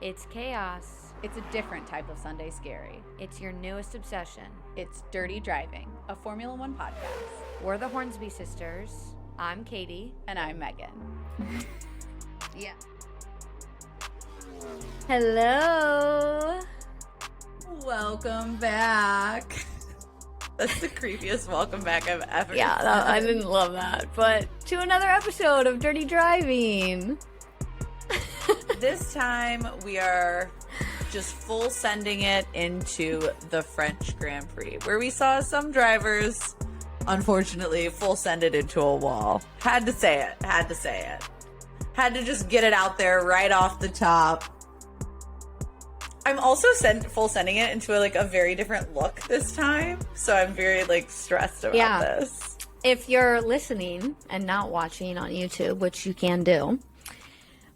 It's chaos. It's a different type of Sunday scary. It's your newest obsession. It's Dirty Driving, a Formula One podcast. We're the Hornsby sisters. I'm Katie. And I'm Megan. Yeah. Hello. Welcome back. That's the creepiest welcome back I've ever Yeah, I didn't love that. But to another episode of Dirty Driving. This time we are just full sending it into the French Grand Prix, where we saw some drivers, unfortunately, full send it into a wall. Had to say it. Had to just get it out there right off the top. I'm also full sending it into a very different look this time, so I'm very stressed about this. If you're listening and not watching on YouTube, which you can do,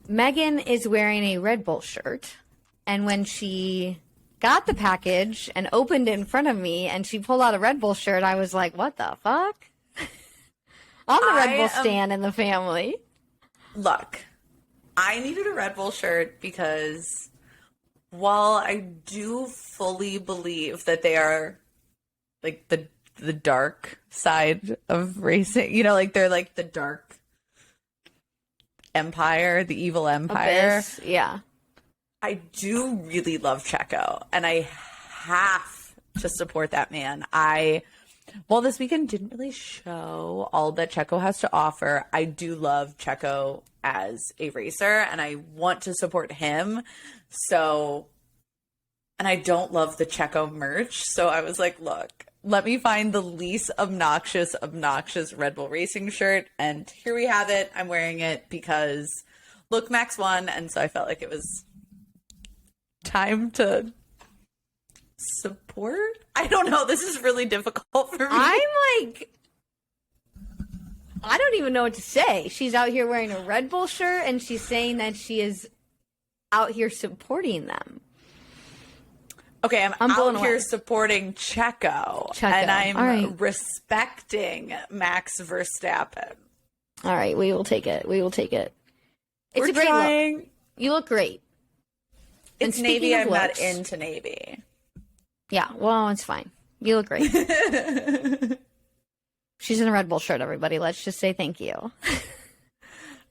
Megan is wearing a Red Bull shirt, and when she got the package and opened it in front of me and she pulled out a Red Bull shirt, I was like, what the fuck? I'm the Red Bull stan in the family. Look, I needed a Red Bull shirt because while I do fully believe that they are the dark side of racing, they're the dark empire, the evil empire. Abyss, yeah. I do really love Checo, and I have to support that man. While this weekend didn't really show all that Checo has to offer, I do love Checo as a racer, and I want to support him. So, and I don't love the Checo merch, so I was like, look, let me find the least obnoxious Red Bull Racing shirt, and here we have it. I'm wearing it because, look, Max won, and so I felt like it was time to support. I don't know. This is really difficult for me. I don't even know what to say. She's out here wearing a Red Bull shirt, and she's saying that she is out here supporting them. Okay, I'm out here supporting Checo, and I'm respecting Max Verstappen. All right, we will take it. It's a great look. You look great. It's navy. I'm not into navy. Yeah, well, it's fine. You look great. She's in a Red Bull shirt, everybody. Let's just say thank you.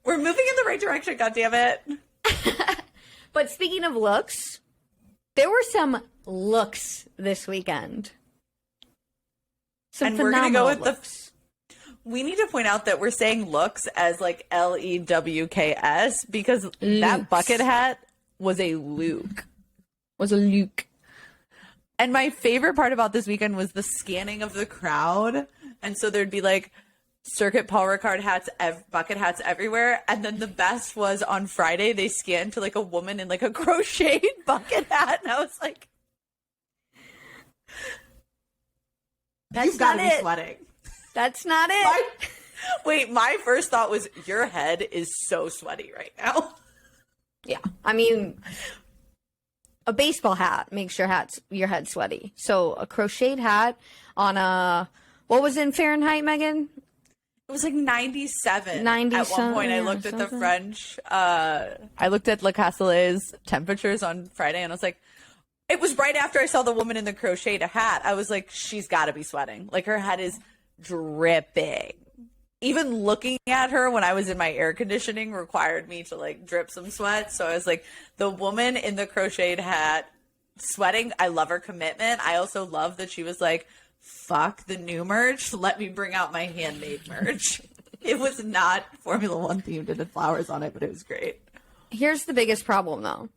We're moving in the right direction, goddammit. But speaking of looks, there were some looks this weekend. And we're going to go with looks. We need to point out that we're saying looks as LEWKS because that bucket hat was a Luke. And my favorite part about this weekend was the scanning of the crowd. And so there'd be circuit Paul Ricard hats, bucket hats everywhere. And then the best was on Friday, they scanned to a woman in a crocheted bucket hat. And I was like, that's not it. Sweating. That's not it. My first thought was your head is so sweaty right now. Yeah. I mean, a baseball hat makes your head sweaty. So a crocheted hat on what was in Fahrenheit, Megan? It was 97. 97. At one point, I looked at the French. I looked at Le Castellet's temperatures on Friday, and I was like, it was right after I saw the woman in the crocheted hat. I was like, she's got to be sweating. Her head is dripping. Even looking at her when I was in my air conditioning required me to drip some sweat. So I was like, the woman in the crocheted hat sweating. I love her commitment. I also love that she was like, fuck the new merch. Let me bring out my handmade merch. It was not Formula One themed. It had flowers on it, but it was great. Here's the biggest problem, though.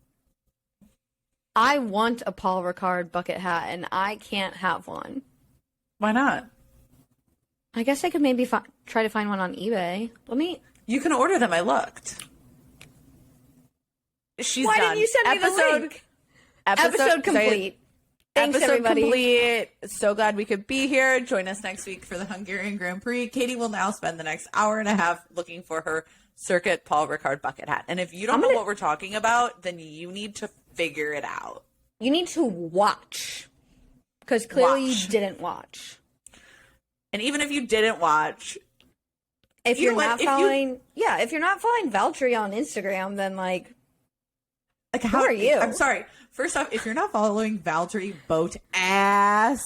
I want a Paul Ricard bucket hat, and I can't have one. Why not? I guess I could maybe try to find one on eBay. You can order them. I looked. Why didn't you send me the link? Episode complete. Thanks, everybody. Complete. So glad we could be here. Join us next week for the Hungarian Grand Prix. Katie will now spend the next hour and a half looking for her circuit Paul Ricard bucket hat. And if you don't know what we're talking about, then you need to figure it out. You need to watch. Because clearly you didn't watch. And even if you didn't watch, if you're not following Valtteri on Instagram, then Like, Who are you? I'm sorry. First off, if you're not following Valtteri Bottas,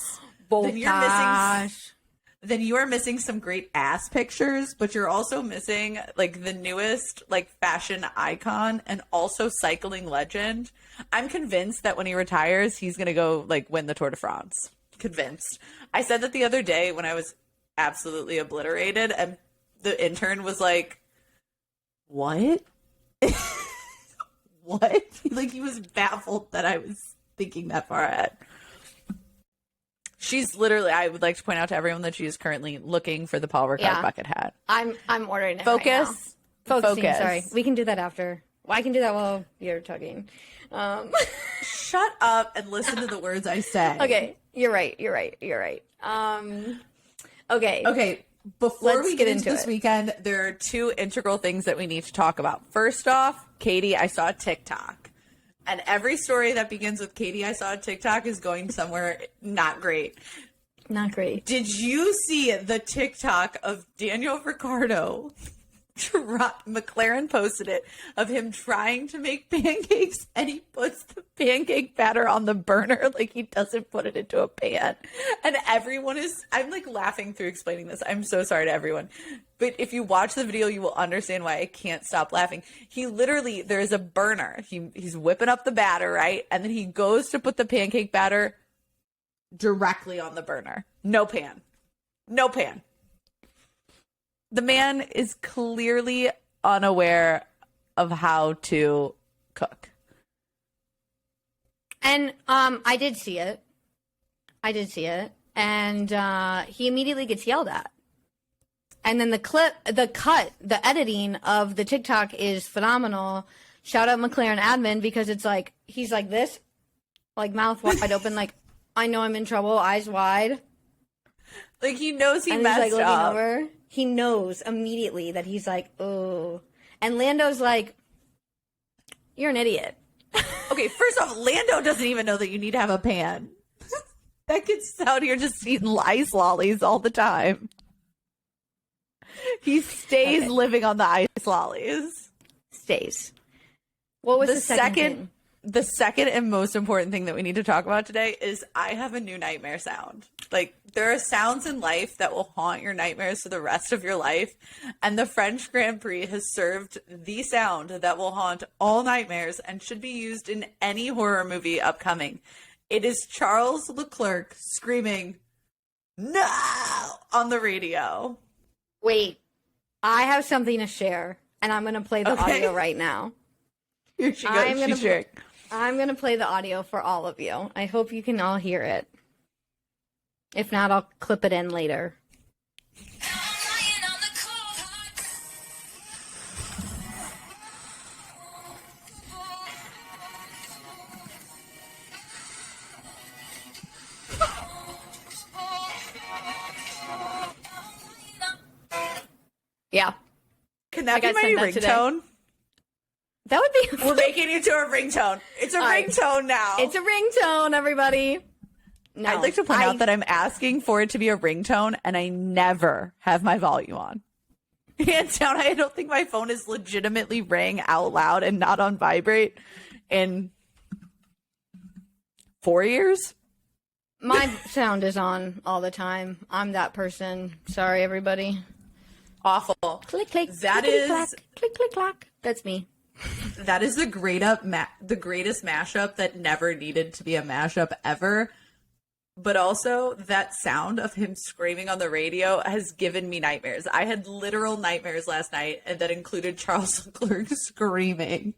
then you are missing some great ass pictures, but you're also missing like the newest like fashion icon and also cycling legend. I'm convinced that when he retires, he's going to go like win the Tour de France. Convinced. I said that the other day when I was absolutely obliterated and the intern was like, "What?" What? Like, he was baffled that I was thinking that far ahead. She's literally, I would like to point out to everyone that she is currently looking for the Paul Ricard bucket hat. I'm ordering it. Focus. Right now. Focusing, Focus. sorry. We can do that after. Well, I can do that while you're talking. Shut up and listen to the words I say. Okay. You're right. Okay. Before we get into this weekend, there are two integral things that we need to talk about. First off, Katie, I saw a TikTok. And every story that begins with Katie, I saw a TikTok is going somewhere not great. Not great. Did you see the TikTok of Daniel Ricciardo? McLaren posted it of him trying to make pancakes and he puts the pancake batter on the burner like he doesn't put it into a pan. And everyone is, I'm like laughing through explaining this. I'm so sorry to everyone. But if you watch the video, you will understand why I can't stop laughing. He literally, there is a burner. He's whipping up the batter, right? And then he goes to put the pancake batter directly on the burner. No pan. No pan. The man is clearly unaware of how to cook. And I did see it. And he immediately gets yelled at. And then the editing of the TikTok is phenomenal. Shout out McLaren admin because it's like, he's like this, like mouth wide open, like, I know I'm in trouble, eyes wide. Like he knows he and messed he's like up. looking over. He knows immediately that he's like, oh. And Lando's like, you're an idiot. Okay, first off, Lando doesn't even know that you need to have a pan. That kid's out here just eating ice lollies all the time. He stays living on the ice lollies. Stays. What was the second thing? The second and most important thing that we need to talk about today is I have a new nightmare sound. Like, there are sounds in life that will haunt your nightmares for the rest of your life. And the French Grand Prix has served the sound that will haunt all nightmares and should be used in any horror movie upcoming. It is Charles Leclerc screaming, "No!" on the radio. Wait, I have something to share, and I'm going to play the audio right now. Here she goes. I'm going to play the audio for all of you. I hope you can all hear it. If not, I'll clip it in later. Yeah. Can that be my ringtone? That would be. We're making it to a ringtone. It's a ringtone now. It's a ringtone, everybody. No, I'd like to point out that I'm asking for it to be a ringtone, and I never have my volume on. Hands down, I don't think my phone is legitimately rang out loud and not on vibrate in 4 years. My sound is on all the time. I'm that person. Sorry, everybody. Awful. Click, click. That click, is clack, click, click, clack. That's me. That is the the greatest mashup that never needed to be a mashup ever. But also, that sound of him screaming on the radio has given me nightmares. I had literal nightmares last night, and that included Charles Leclerc screaming.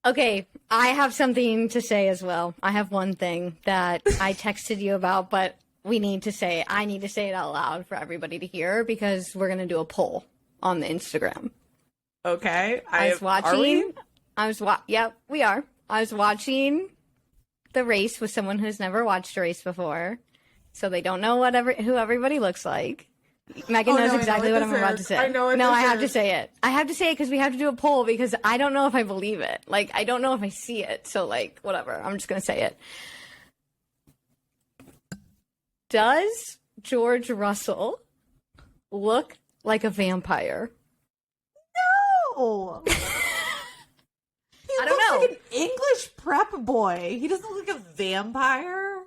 Okay, I have something to say as well. I have one thing that I texted you about, but we need to say, I need to say it out loud for everybody to hear because we're going to do a poll on the Instagram. Okay. I was watching. Yep, we are. I was watching the race with someone who's never watched a race before, so they don't know who everybody looks like. Megan knows exactly what I'm about to say. I know. No, I have to say it. I have to say it because we have to do a poll because I don't know if I believe it. Like, I don't know if I see it. So, like, whatever. I'm just gonna say it. Does George Russell look like a vampire? No. I don't prep boy. He doesn't look like a vampire.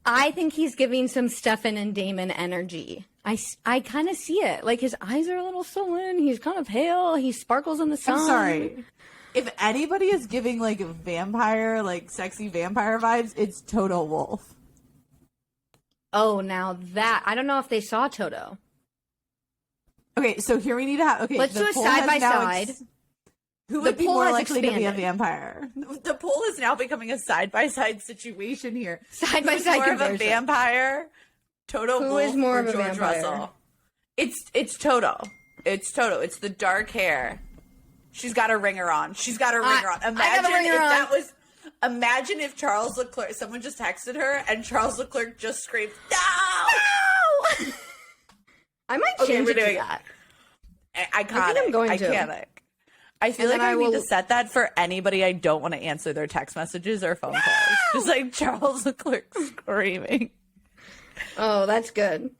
I think he's giving some Stefan and Damon energy. I kind of see it. Like, his eyes are a little sullen. He's kind of pale. He sparkles in the sun. I'm sorry. If anybody is giving, like, a vampire, like, sexy vampire vibes, it's Toto Wolff. Oh, now that... I don't know if they saw Toto. Okay, so here we need to have... Okay, let's do a side-by-side. Who would be more likely to be a vampire? The poll is now becoming a side-by-side situation here. Side-by-side comparison. More of a vampire, Toto Wolff, is more of a George vampire? Russell? It's Toto. It's Toto. It's the dark hair. She's got a ringer on. She's got a ringer on. Imagine if Charles Leclerc, someone just texted her, and Charles Leclerc just screamed, "No!" I might change it to that. Iconic. I think I'm going to. Iconic. I feel like I need to set that for anybody I don't want to answer their text messages or phone calls. Just like Charles Leclerc screaming. Oh, that's good.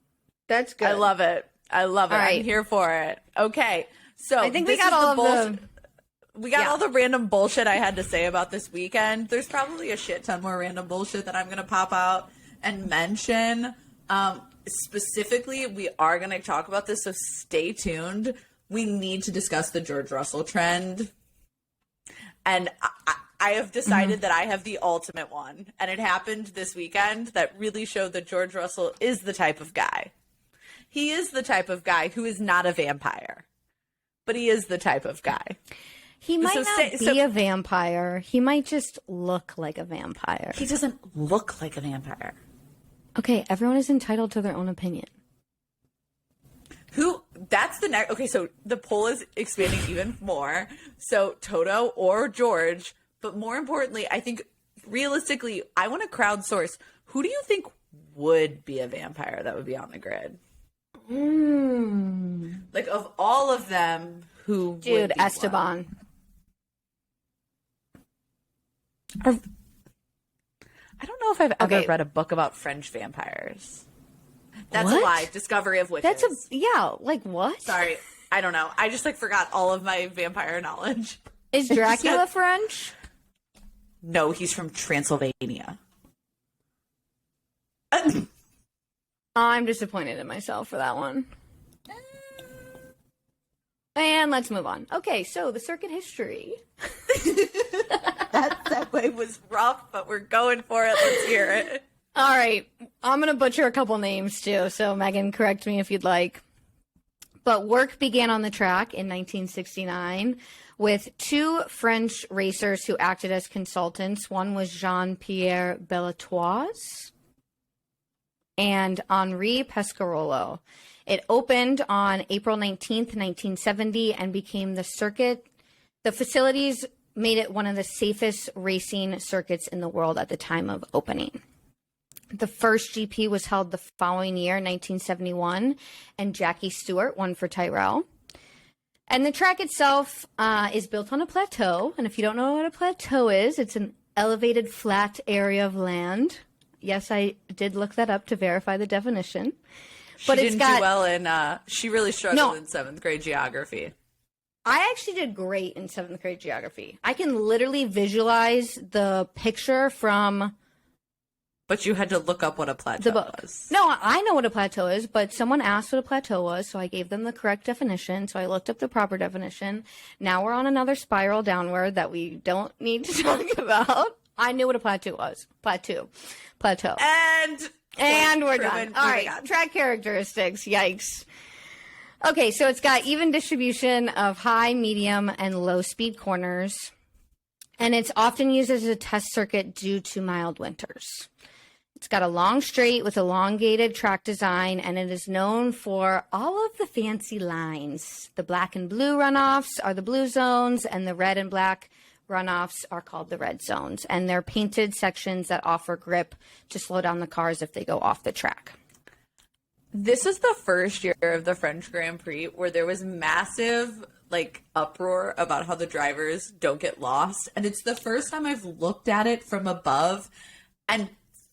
That's good. I love it. I love it. Right. I'm here for it. Okay. So I think we got all of all the random bullshit I had to say about this weekend. There's probably a shit ton more random bullshit that I'm going to pop out and mention. Specifically, we are going to talk about this, so stay tuned. We need to discuss the George Russell trend. And I have decided that I have the ultimate one. And it happened this weekend that really showed that George Russell is the type of guy. He is the type of guy who is not a vampire. But he is the type of guy. He might not be a vampire. He might just look like a vampire. He doesn't look like a vampire. Okay, everyone is entitled to their own opinion. That's the next. Okay, so the poll is expanding even more. So Toto or George, but more importantly, I think realistically, I want to crowdsource. Who do you think would be a vampire that would be on the grid? Like, of all of them, who would be Esteban. I don't know if I've ever read a book about French vampires. That's a lie. Discovery of Witches. Like what? Sorry, I don't know. I just forgot all of my vampire knowledge. Is Dracula French? No, he's from Transylvania. I'm disappointed in myself for that one. And let's move on. Okay, so the circuit history. That segue was rough, but we're going for it. Let's hear it. All right. I'm going to butcher a couple names, too, so Megan, correct me if you'd like. But work began on the track in 1969 with two French racers who acted as consultants. One was Jean-Pierre Bellatoise and Henri Pescarolo. It opened on April 19th, 1970, and became the circuit. The facilities made it one of the safest racing circuits in the world at the time of opening. The first GP was held the following year, 1971, and Jackie Stewart won for Tyrrell. And the track itself is built on a plateau. And if you don't know what a plateau is, it's an elevated flat area of land. Yes, I did look that up to verify the definition. But she didn't do well in, she really struggled in 7th grade geography. I actually did great in 7th grade geography. I can literally visualize the picture from... But you had to look up what a plateau was. No, I know what a plateau is, but someone asked what a plateau was, so I gave them the correct definition, so I looked up the proper definition. Now we're on another spiral downward that we don't need to talk about. I knew what a plateau was. Plateau. And we're done. All right, track characteristics. Yikes. Okay, so it's got even distribution of high, medium, and low speed corners, and it's often used as a test circuit due to mild winters. It's got a long straight with elongated track design, and it is known for all of the fancy lines. The black and blue runoffs are the blue zones, and the red and black runoffs are called the red zones. And they're painted sections that offer grip to slow down the cars if they go off the track. This is the first year of the French Grand Prix where there was massive uproar about how the drivers don't get lost. And it's the first time I've looked at it from above and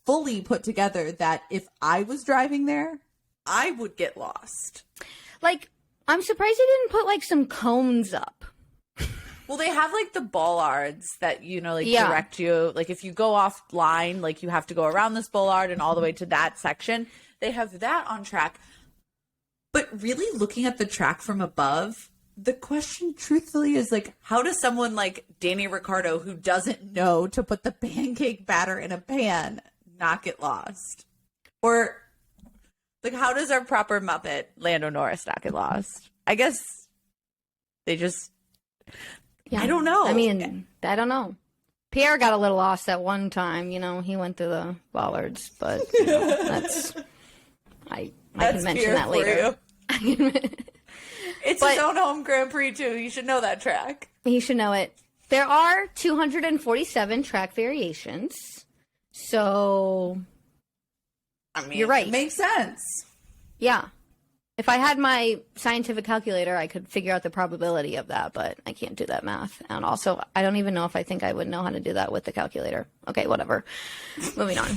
fully put together that if I was driving there, I would get lost. I'm surprised they didn't put some cones up. Well, they have like the bollards that, you know, like Yeah. direct you. Like if you go offline, like you have to go around this bollard and all the way to that section. They have that on track. But really looking at the track from above, the question truthfully is like, how does someone like Danny Ricciardo, who doesn't know to put the pancake batter in a pan, not get lost? Or like, how does our proper Muppet Lando Norris not get lost? I guess they just, I don't know. I mean, I don't know. Pierre got a little lost at one time. You know, he went through the bollards, but you know, I can mention Pierre that later. It's his own home Grand Prix too. You should know that track. He should know it. There are 247 track variations. So, I mean, you're right. It makes sense. Yeah. If I had my scientific calculator, I could figure out the probability of that, but I can't do that math. And also, I don't even know if I think I would know how to do that with the calculator. Okay, whatever. Moving on.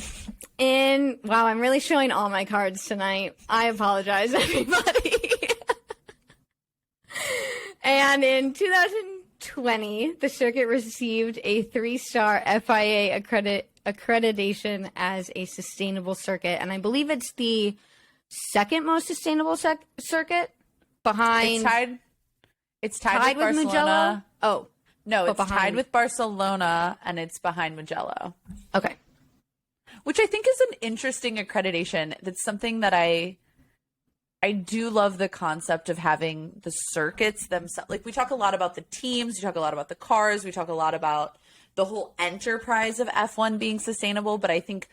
And wow, I'm really showing all my cards tonight. I apologize, everybody. And in 2020, the circuit received a 3-star FIA accreditation as a sustainable circuit. And I believe it's the second most sustainable circuit behind. It's tied with Barcelona. Mugello. Oh, no, it's tied with Barcelona, and it's behind Mugello. Okay, which I think is an interesting accreditation. That's something that I do love the concept of having the circuits themselves. Like we talk a lot about the teams, we talk a lot about the cars, we talk a lot about the whole enterprise of F1 being sustainable, but I think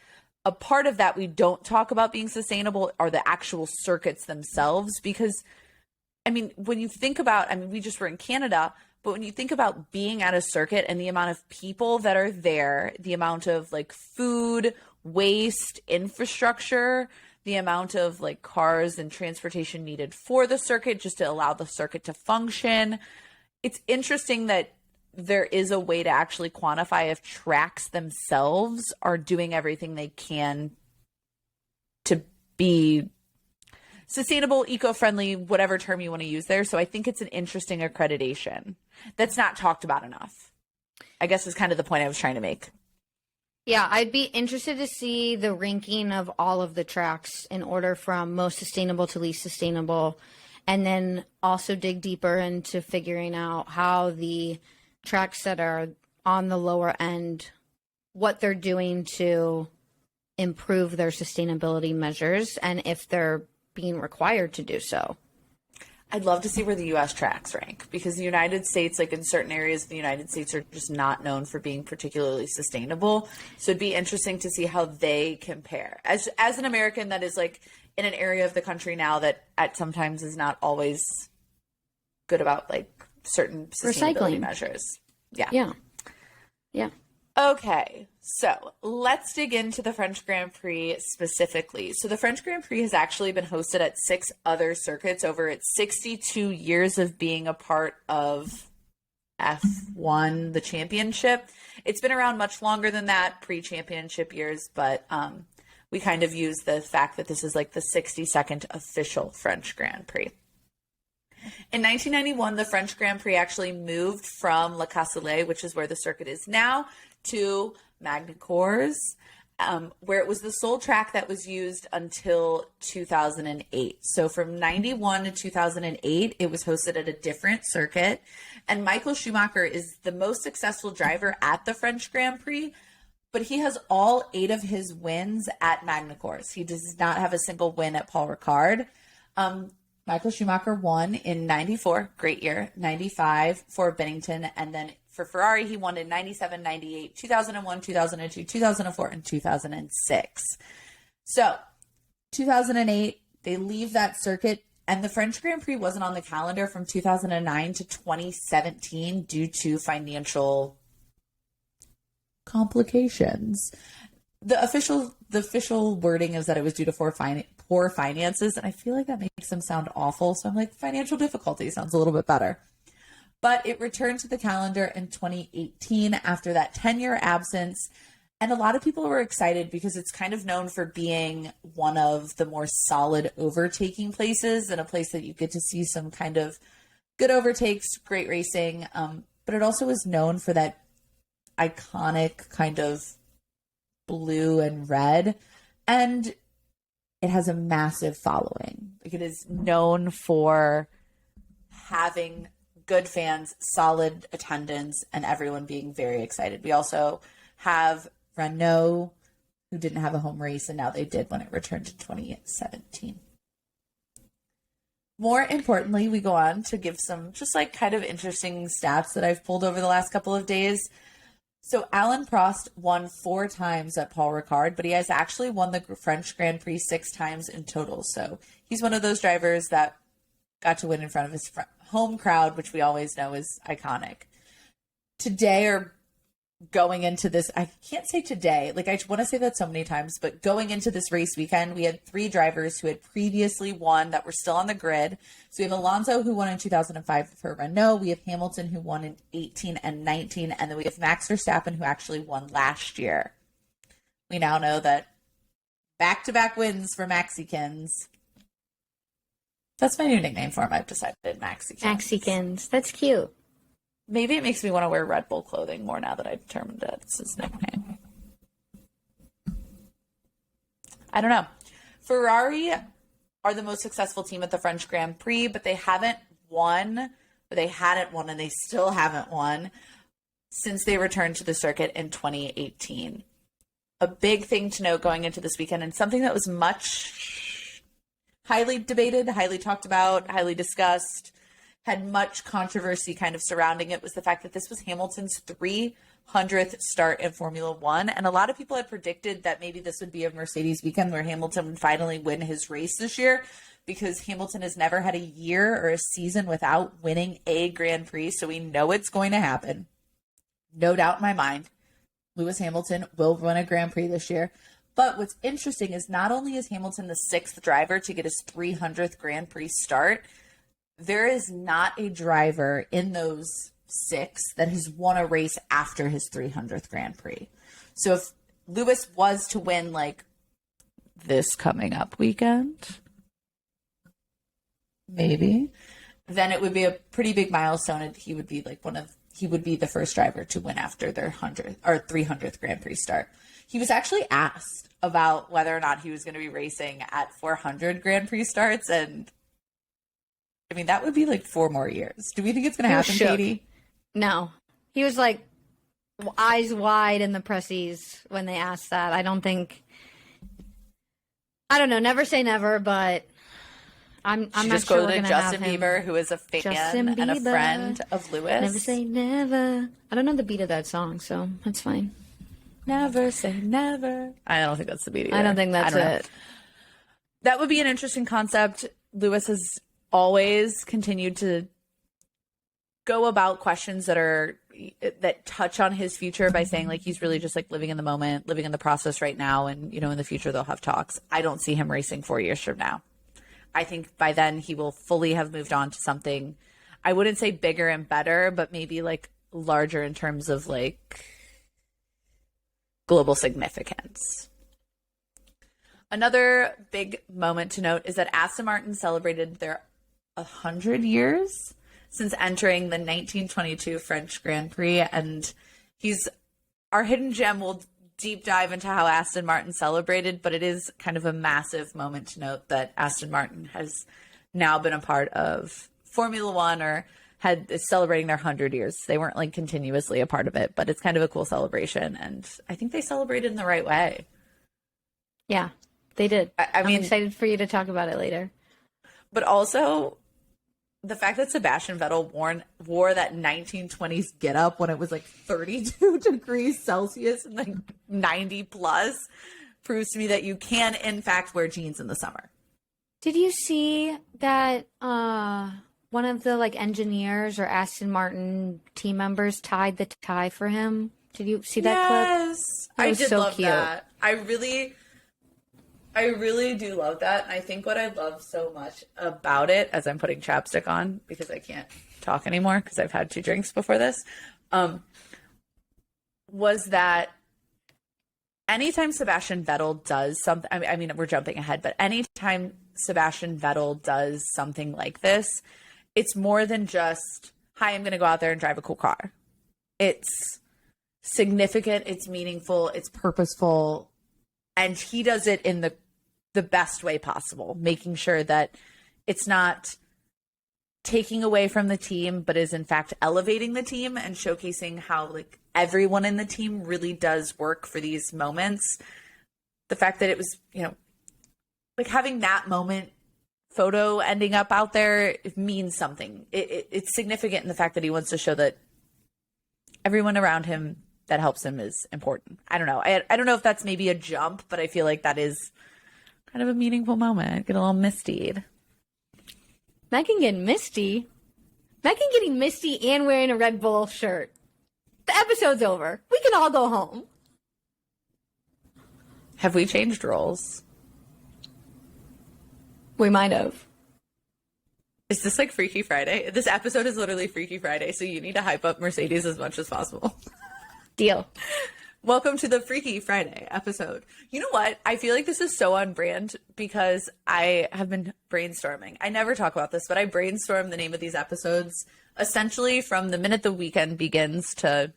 a part of that we don't talk about being sustainable are the actual circuits themselves. Because, I mean, when you think about, I mean, we just were in Canada, but when you think about being at a circuit and the amount of people that are there, the amount of like food, waste, infrastructure, the amount of like cars and transportation needed for the circuit just to allow the circuit to function, it's interesting that there is a way to actually quantify if tracks themselves are doing everything they can to be sustainable, eco-friendly, whatever term you want to use there. So I think it's an interesting accreditation that's not talked about enough, I guess is kind of the point I was trying to make. Yeah, I'd be interested to see the ranking of all of the tracks in order from most sustainable to least sustainable, and then also dig deeper into figuring out how the tracks that are on the lower end, what they're doing to improve their sustainability measures, and if they're being required to do so. I'd love to see where the U.S. tracks rank, because the United States, like in certain areas of the United States, are just not known for being particularly sustainable. So it'd be interesting to see how they compare. As an American that is like in an area of the country now that at sometimes is not always good about like certain sustainability measures. Yeah. Okay, so let's dig into the French Grand Prix specifically. So the French Grand Prix has actually been hosted at 6 other circuits over its 62 years of being a part of F1, the championship. It's been around much longer than that, pre-championship years, but we kind of use the fact that this is like the 62nd official French Grand Prix. In 1991, the French Grand Prix actually moved from Le Castellet, which is where the circuit is now, to Magny-Cours, where it was the sole track that was used until 2008. So from 91 to 2008, it was hosted at a different circuit. And Michael Schumacher is the most successful driver at the French Grand Prix, but he has all 8 of his wins at Magny-Cours. He does not have a single win at Paul Ricard. Michael Schumacher won in 94, great year, 95 for Bennington, and then for Ferrari, he won in 97, 98, 2001, 2002, 2004, and 2006. So 2008, they leave that circuit, and the French Grand Prix wasn't on the calendar from 2009 to 2017 due to financial complications. The official wording is that it was due to poor finances, and I feel like that makes them sound awful. So I'm like, financial difficulty sounds a little bit better. But it returned to the calendar in 2018 after that 10-year absence. And a lot of people were excited because it's kind of known for being one of the more solid overtaking places and a place that you get to see some kind of good overtakes, great racing. but it also is known for that iconic kind of blue and red. And it has a massive following. Like, it is known for having good fans, solid attendance, and everyone being very excited. We also have Renault, who didn't have a home race, and now they did when it returned in 2017. More importantly, we go on to give some just like kind of interesting stats that I've pulled over the last couple of days. So Alain Prost won 4 times at Paul Ricard, but he has actually won the French Grand Prix 6 times in total. So he's one of those drivers that got to win in front of his home crowd, which we always know is iconic. Today, or going into this, I can't say today, like I want to say that so many times, but going into this race weekend, we had 3 drivers who had previously won that were still on the grid. So we have Alonso, who won in 2005 for Renault. We have Hamilton, who won in 18 and 19. And then we have Max Verstappen, who actually won last year. We now know that back-to-back wins for Maxikins. That's my new nickname for him. I've decided, Maxikins. Maxikins. That's cute. Maybe it makes me want to wear Red Bull clothing more now that I've determined that it's his nickname. I don't know. Ferrari are the most successful team at the French Grand Prix, but they haven't won, or they hadn't won, and they still haven't won since they returned to the circuit in 2018. A big thing to note going into this weekend, and something that was much highly debated, highly talked about, highly discussed, had much controversy kind of surrounding it, was the fact that this was Hamilton's 300th start in Formula One. And a lot of people had predicted that maybe this would be a Mercedes weekend where Hamilton would finally win his race this year, because Hamilton has never had a year or a season without winning a Grand Prix. So we know it's going to happen. No doubt in my mind, Lewis Hamilton will win a Grand Prix this year. But what's interesting is not only is Hamilton the 6th driver to get his 300th Grand Prix start, there is not a driver in those 6 that has won a race after his 300th Grand Prix. So if Lewis was to win like this coming up weekend, maybe, then it would be a pretty big milestone, and he would be like he would be the first driver to win after their 100th or 300th Grand Prix start. He was actually asked about whether or not he was going to be racing at 400 Grand Prix starts, and I mean, that would be like 4 more years. Do we think it's going to happen, Katie? No. He was like eyes wide in the pressies when they asked that. I don't know. Never say never, but I'm not just sure we're quoted going to Justin have him. Bieber, who is a fan and a friend of Lewis. Never say never. I don't know the beat of that song, so that's fine. Never say never. I don't think that's the beat either. I don't think that's it. That would be an interesting concept. Lewis has always continued to go about questions that touch on his future by saying like he's really just like living in the moment, living in the process right now, and in the future they'll have talks. I don't see him racing 4 years from now. I think by then he will fully have moved on to something, I wouldn't say bigger and better, but maybe like larger in terms of like global significance. Another big moment to note is that Aston Martin celebrated their 100 years since entering the 1922 French Grand Prix, and our hidden gem. Will deep dive into how Aston Martin celebrated, but it is kind of a massive moment to note that Aston Martin has now been a part of Formula One, or is celebrating their 100 years. They weren't like continuously a part of it, but it's kind of a cool celebration, and I think they celebrated in the right way. Yeah, they did. I'm excited for you to talk about it later. But also, the fact that Sebastian Vettel wore that 1920s getup when it was like 32 degrees Celsius and like 90 plus proves to me that you can, in fact, wear jeans in the summer. Did you see that one of the like engineers or Aston Martin team members tied the tie for him? Did you see that clip? Yes, I did so love cute. That. I really do love that. And I think what I love so much about it, as I'm putting chapstick on because I can't talk anymore because I've had 2 drinks before this, was that anytime Sebastian Vettel does something, I mean, we're jumping ahead, but anytime Sebastian Vettel does something like this, it's more than just hi, I'm going to go out there and drive a cool car. It's significant, it's meaningful, it's purposeful, and he does it in the best way possible, making sure that it's not taking away from the team, but is in fact elevating the team and showcasing how like everyone in the team really does work for these moments. The fact that it was, you know, like having that moment photo ending up out there, it means something. It's significant in the fact that he wants to show that everyone around him that helps him is important. I don't know. I don't know if that's maybe a jump, but I feel like that is kind of a meaningful moment. Get a little misty. Megan getting misty. Megan getting misty and wearing a Red Bull shirt. The episode's over. We can all go home. Have we changed roles? We might have. Is this like Freaky Friday? This episode is literally Freaky Friday, so you need to hype up Mercedes as much as possible. Deal. Welcome to the Freaky Friday episode. You know what? I feel like this is so on brand because I have been brainstorming. I never talk about this, but I brainstorm the name of these episodes essentially from the minute the weekend begins to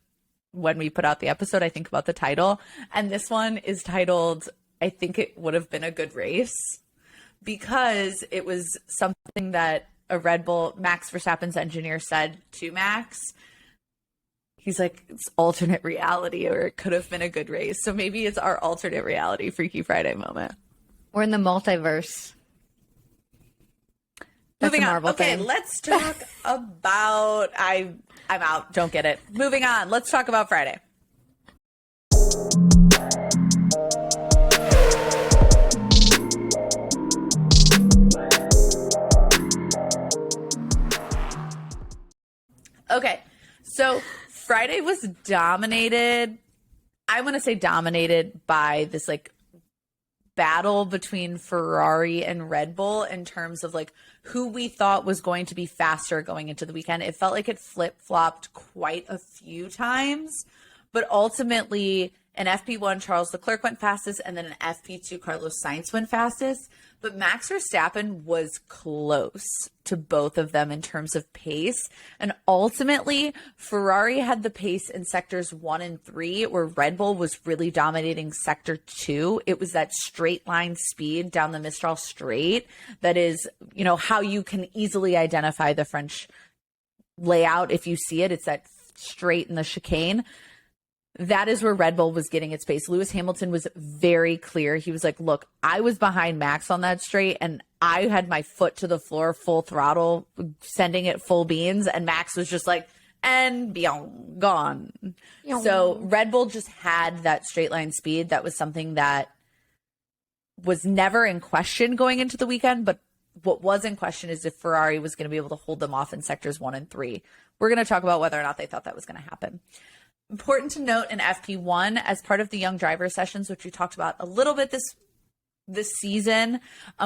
when we put out the episode. I think about the title. And this one is titled, I think it would have been a good race, because it was something that a Red Bull, Max Verstappen's engineer, said to Max. He's like, it's alternate reality, or it could have been a good race. So maybe it's our alternate reality Freaky Friday moment. We're in the multiverse. That's Moving a on. Marvel Okay, thing. let's talk about, I'm out. Don't get it. Moving on. Let's talk about Friday. Okay, so Friday was dominated. I want to say dominated by this like battle between Ferrari and Red Bull in terms of like who we thought was going to be faster going into the weekend. It felt like it flip-flopped quite a few times, but ultimately in FP1, Charles Leclerc went fastest, and then in FP2, Carlos Sainz went fastest. But Max Verstappen was close to both of them in terms of pace. And ultimately, Ferrari had the pace in sectors 1 and 3, where Red Bull was really dominating sector 2. It was that straight line speed down the Mistral Straight that is, you know, how you can easily identify the French layout if you see it. It's that straight in the chicane. That is where Red Bull was getting its pace. Lewis Hamilton was very clear. He was like, look, I was behind Max on that straight, and I had my foot to the floor, full throttle, sending it full beans. And Max was just like, and beyond, gone. So Red Bull just had that straight line speed. That was something that was never in question going into the weekend. But what was in question is if Ferrari was going to be able to hold them off in sectors 1 and 3. We're going to talk about whether or not they thought that was going to happen. Important to note in FP1, as part of the young driver sessions, which we talked about a little bit this season,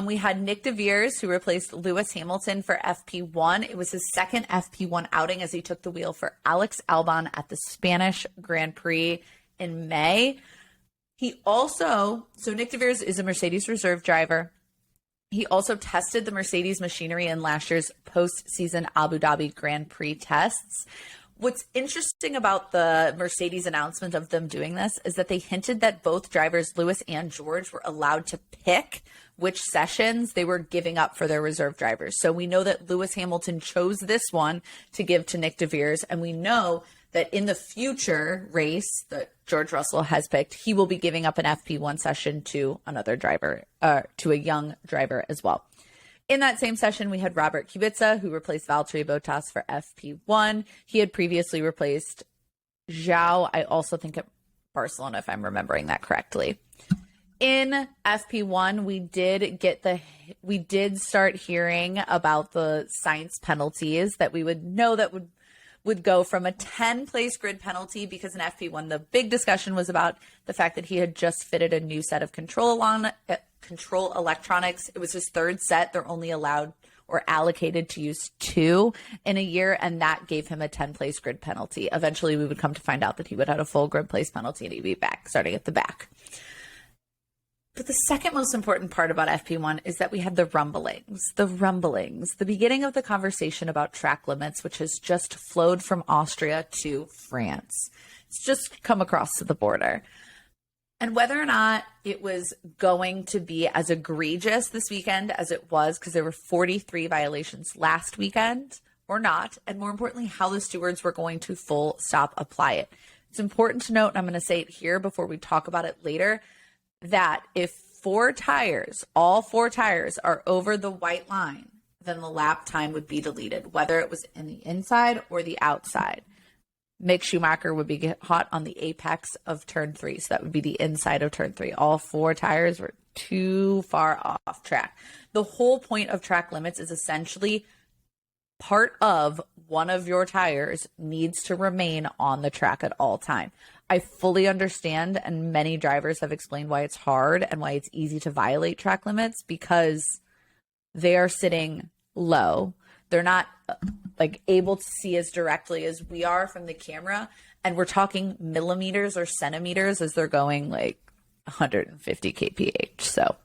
we had Nick de Vries, who replaced Lewis Hamilton for FP1. It was his second FP1 outing as he took the wheel for Alex Albon at the Spanish Grand Prix in May. He also, so Nick de Vries is a Mercedes reserve driver. He also tested the Mercedes machinery in last year's postseason Abu Dhabi Grand Prix tests. What's interesting about the Mercedes announcement of them doing this is that they hinted that both drivers, Lewis and George, were allowed to pick which sessions they were giving up for their reserve drivers. So we know that Lewis Hamilton chose this one to give to Nick de Vries, and we know that in the future race that George Russell has picked, he will be giving up an FP1 session to another driver, to a young driver as well. In that same session, we had Robert Kubica, who replaced Valtteri Bottas for FP1. He had previously replaced Zhou, I also think at Barcelona, if I'm remembering that correctly. In FP1, we did start hearing about the Sainz penalties that we would know that would go from a 10-place grid penalty, because in FP1, the big discussion was about the fact that he had just fitted a new set of control electronics. It was his third set. They're only allowed or allocated to use 2 in a year, and that gave him a 10-place grid penalty. Eventually, we would come to find out that he would have a full grid place penalty, and he'd be back, starting at the back. But the second most important part about FP1 is that we had the rumblings, the beginning of the conversation about track limits, which has just flowed from Austria to France. It's just come across the border. And whether or not it was going to be as egregious this weekend as it was, because there were 43 violations last weekend or not, and more importantly, how the stewards were going to full stop apply it. It's important to note, and I'm going to say it here before we talk about it later, that if all four tires are over the white line, then the lap time would be deleted, whether it was in the inside or the outside. Mick Schumacher would be hot on the apex of turn 3. So that would be the inside of turn 3. All four tires were too far off track. The whole point of track limits is essentially part of one of your tires needs to remain on the track at all time. I fully understand, and many drivers have explained why it's hard and why it's easy to violate track limits, because they are sitting low. They're not like able to see as directly as we are from the camera. And we're talking millimeters or centimeters as they're going like 150 kph. So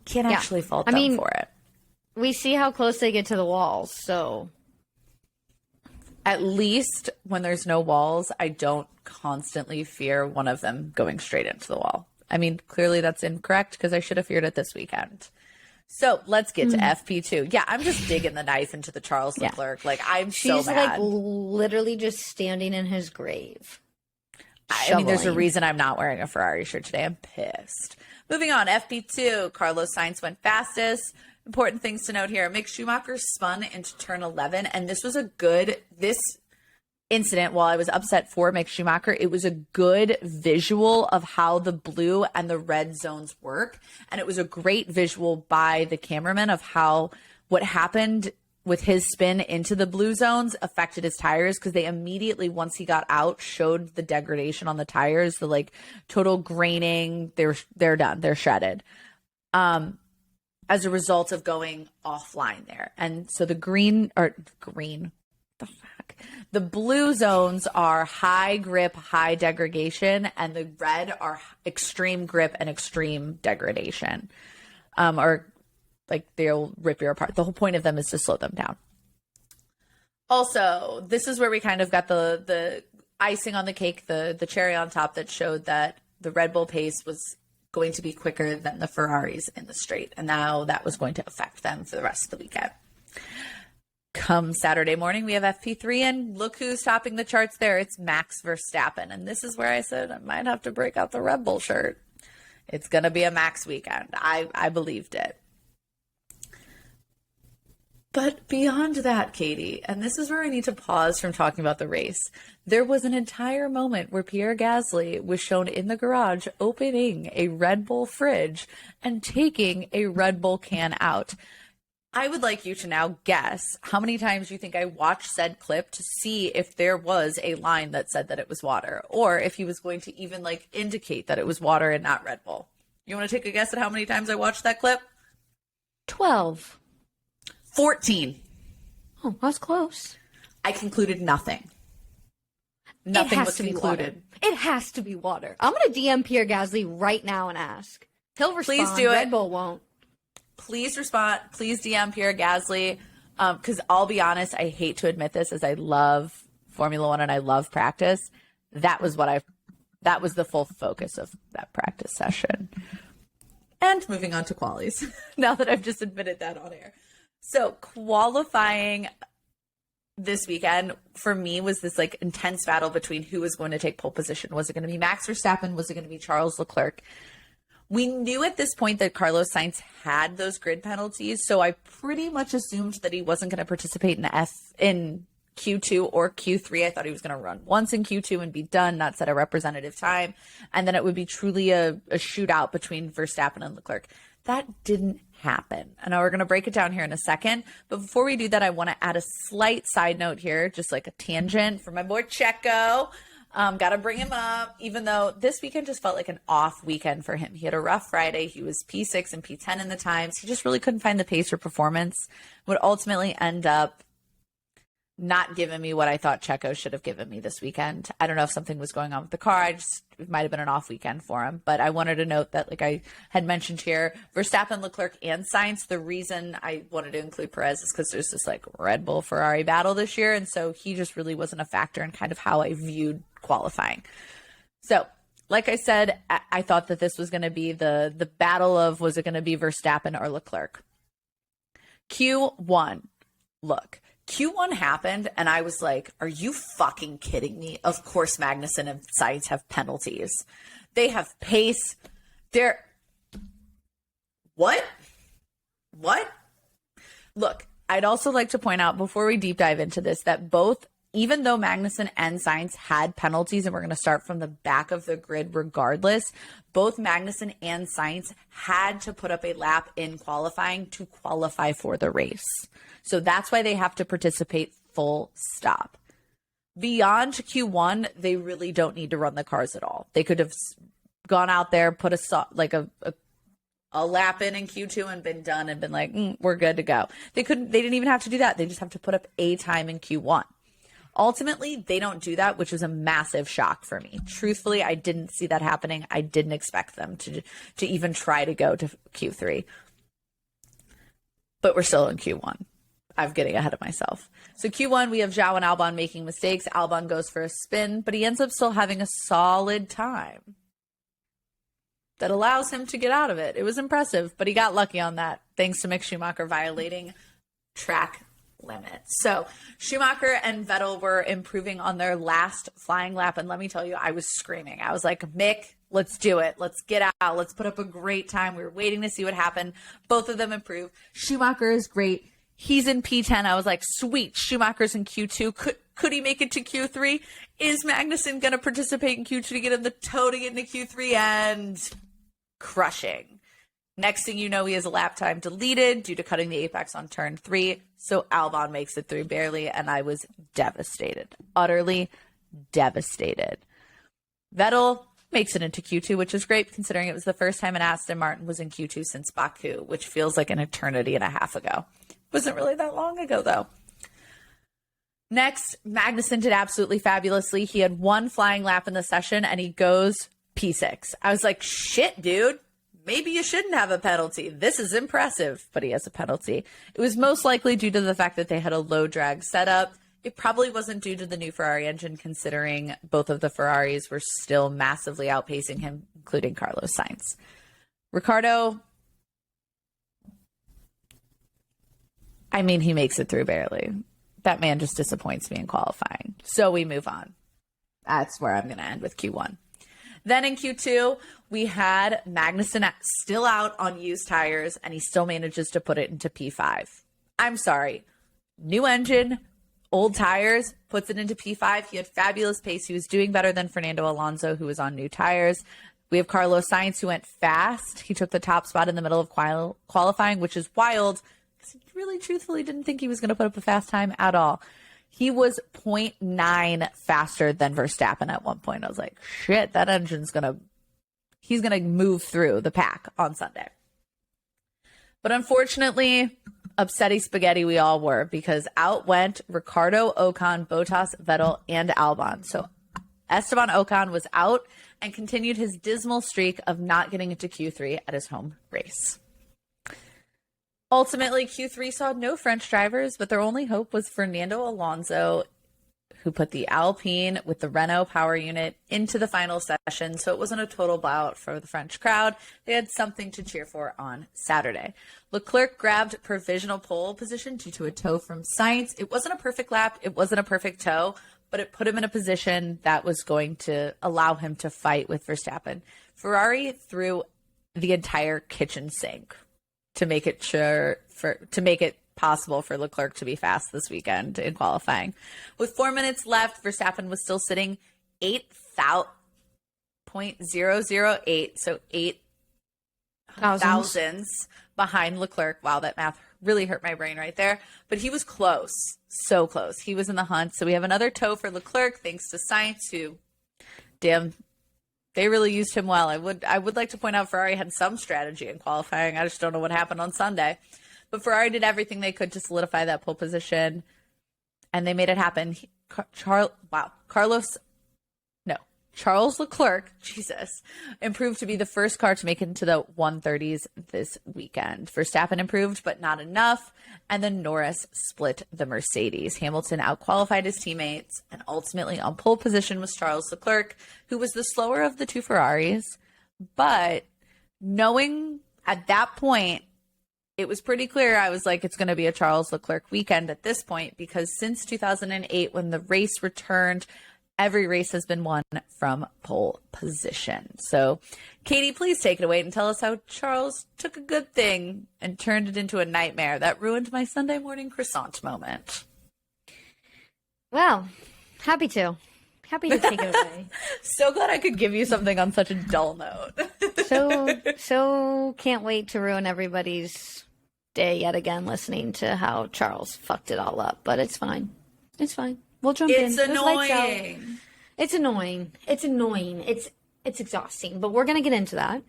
can't actually fault them for it. We see how close they get to the walls. So at least when there's no walls, I don't constantly fear one of them going straight into the wall. I mean, clearly that's incorrect because I should have feared it this weekend. So let's get to FP2. Yeah, I'm just digging the knife into the Charles Leclerc. Like, She's so mad. like literally just standing in his grave. I mean, there's a reason I'm not wearing a Ferrari shirt today. I'm pissed. Moving on, FP2. Carlos Sainz went fastest. Important things to note here. Mick Schumacher spun into turn 11, and this was this incident, while I was upset for Mick Schumacher, it was a good visual of how the blue and the red zones work. And it was a great visual by the cameraman of how what happened with his spin into the blue zones affected his tires, because they immediately, once he got out, showed the degradation on the tires, the like total graining. They're done. They're shredded. As a result of going offline there. And so the the blue zones are high grip, high degradation, and the red are extreme grip and extreme degradation. Or like they'll rip you apart. The whole point of them is to slow them down. Also, this is where we kind of got the icing on the cake, the cherry on top that showed that the Red Bull pace was going to be quicker than the Ferraris in the straight. And now that was going to affect them for the rest of the weekend. Come Saturday morning, we have FP3, and look who's topping the charts there. It's Max Verstappen. And this is where I said I might have to break out the Red Bull shirt. It's going to be a Max weekend. I believed it. But beyond that, Katie, and this is where I need to pause from talking about the race, there was an entire moment where Pierre Gasly was shown in the garage opening a Red Bull fridge and taking a Red Bull can out. I would like you to now guess how many times you think I watched said clip to see if there was a line that said that it was water, or if he was going to even like indicate that it was water and not Red Bull. You want to take a guess at how many times I watched that clip? 12. 14. Oh, that's close. I concluded nothing. Nothing was concluded. It has to be water. I'm going to DM Pierre Gasly right now and ask. He'll respond. Please do it. Red Bull won't. Please respond. Please DM Pierre Gasly. Because I'll be honest, I hate to admit this, as I love Formula One and I love practice. That was the full focus of that practice session. And moving on to qualies, now that I've just admitted that on air. So qualifying this weekend for me was this like intense battle between who was going to take pole position. Was it going to be Max Verstappen? Was it going to be Charles Leclerc? We knew at this point that Carlos Sainz had those grid penalties, so I pretty much assumed that he wasn't going to participate in Q2 or Q3. I thought he was going to run once in Q2 and be done, not set a representative time, and then it would be truly a shootout between Verstappen and Leclerc. That didn't happen. And we're going to break it down here in a second. But before we do that, I want to add a slight side note here, just like a tangent for my boy Checo. Got to bring him up, even though this weekend just felt like an off weekend for him. He had a rough Friday. He was P6 and P10 in the times. He just really couldn't find the pace or performance. Would ultimately end up not given me what I thought Checo should have given me this weekend. I don't know if something was going on with the car. It might have been an off weekend for him. But I wanted to note that, like I had mentioned here, Verstappen, Leclerc, and Sainz, the reason I wanted to include Perez is because there's this like Red Bull Ferrari battle this year. And so he just really wasn't a factor in kind of how I viewed qualifying. So like I said, I thought that this was going to be the battle of, was it going to be Verstappen or Leclerc? Q1. Look. Q1 happened, and I was like, are you fucking kidding me? Of course Magnussen and Sainz have penalties. They have pace. They're... What? Look, I'd also like to point out, before we deep dive into this, that both, even though Magnussen and Sainz had penalties, and we're going to start from the back of the grid regardless, both Magnussen and Sainz had to put up a lap in qualifying to qualify for the race. So that's why they have to participate full stop. Beyond Q1, they really don't need to run the cars at all. They could have gone out there, put a lap in Q2 and been done and been like, we're good to go. They didn't even have to do that. They just have to put up a time in Q1. Ultimately, they don't do that, which was a massive shock for me. Truthfully, I didn't see that happening. I didn't expect them to even try to go to Q3. But we're still in Q1. I'm getting ahead of myself. So Q1, we have Zhou and Albon making mistakes. Albon goes for a spin, but he ends up still having a solid time that allows him to get out of it. It was impressive, but he got lucky on that, thanks to Mick Schumacher violating track limits. So Schumacher and Vettel were improving on their last flying lap, and let me tell you, I was screaming. I was like, Mick, let's do it. Let's get out. Let's put up a great time. We were waiting to see what happened. Both of them improved. Schumacher is great. He's in P10. I was like, sweet. Schumacher's in Q2. Could he make it to Q3? Is Magnussen going to participate in Q2 to get him the toe to get into Q3? And crushing. Next thing you know, he has a lap time deleted due to cutting the apex on turn 3. So Albon makes it through barely, and I was devastated. Utterly devastated. Vettel makes it into Q2, which is great considering it was the first time an Aston Martin was in Q2 since Baku, which feels like an eternity and a half ago. Wasn't really that long ago, though. Next, Magnussen did absolutely fabulously. He had one flying lap in the session, and he goes P6. I was like, shit, dude. Maybe you shouldn't have a penalty. This is impressive, but he has a penalty. It was most likely due to the fact that they had a low drag setup. It probably wasn't due to the new Ferrari engine, considering both of the Ferraris were still massively outpacing him, including Carlos Sainz. Ricciardo, I mean, he makes it through barely. That man just disappoints me in qualifying. So we move on. That's where I'm going to end with Q1. Then in Q2, we had Magnussen still out on used tires, and he still manages to put it into P5. I'm sorry. New engine, old tires, puts it into P5. He had fabulous pace. He was doing better than Fernando Alonso, who was on new tires. We have Carlos Sainz, who went fast. He took the top spot in the middle of qualifying, which is wild. He really truthfully didn't think he was going to put up a fast time at all. He was 0.9 faster than Verstappen at one point. I was like, shit, that engine's he's going to move through the pack on Sunday. But unfortunately, upsetty spaghetti we all were, because out went Ricciardo, Ocon, Bottas, Vettel, and Albon. So Esteban Ocon was out and continued his dismal streak of not getting into Q3 at his home race. Ultimately, Q3 saw no French drivers, but their only hope was Fernando Alonso, who put the Alpine with the Renault power unit into the final session. So it wasn't a total blowout for the French crowd. They had something to cheer for on Saturday. Leclerc grabbed provisional pole position due to a toe from Sainz. It wasn't a perfect lap. It wasn't a perfect toe, but it put him in a position that was going to allow him to fight with Verstappen. Ferrari threw the entire kitchen sink to make it possible for Leclerc to be fast this weekend in qualifying. With 4 minutes left, Verstappen was still sitting 8,008, so 8 thousandths behind Leclerc. Wow, that math really hurt my brain right there. But he was close, so close. He was in the hunt. So we have another toe for Leclerc, thanks to Sainz, who, damn, they really used him well. I would like to point out Ferrari had some strategy in qualifying. I just don't know what happened on Sunday. But Ferrari did everything they could to solidify that pole position. and they made it happen. Charles Leclerc, Jesus, improved to be the first car to make it into the 130s this weekend. Verstappen improved, but not enough. And then Norris split the Mercedes. Hamilton outqualified his teammates, and ultimately on pole position was Charles Leclerc, who was the slower of the two Ferraris. But knowing at that point, it was pretty clear. I was like, it's going to be a Charles Leclerc weekend at this point, because since 2008, when the race returned, every race has been won from pole position. So, Katie, please take it away and tell us how Charles took a good thing and turned it into a nightmare that ruined my Sunday morning croissant moment. Well, happy to take it away. So glad I could give you something on such a dull note. so can't wait to ruin everybody's day yet again listening to how Charles fucked it all up. But it's fine. It's fine. We'll jump in. It's annoying. It's annoying. It's annoying. It's exhausting, but we're going to get into that.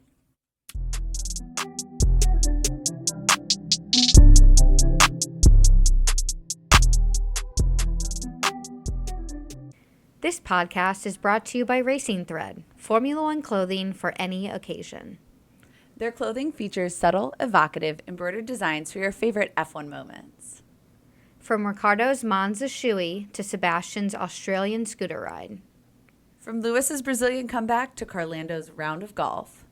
This podcast is brought to you by Racing Thread, Formula One clothing for any occasion. Their clothing features subtle, evocative, embroidered designs for your favorite F1 moments. From Ricardo's Monza shoey to Sebastian's Australian scooter ride. From Lewis's Brazilian comeback to Carlando's round of golf.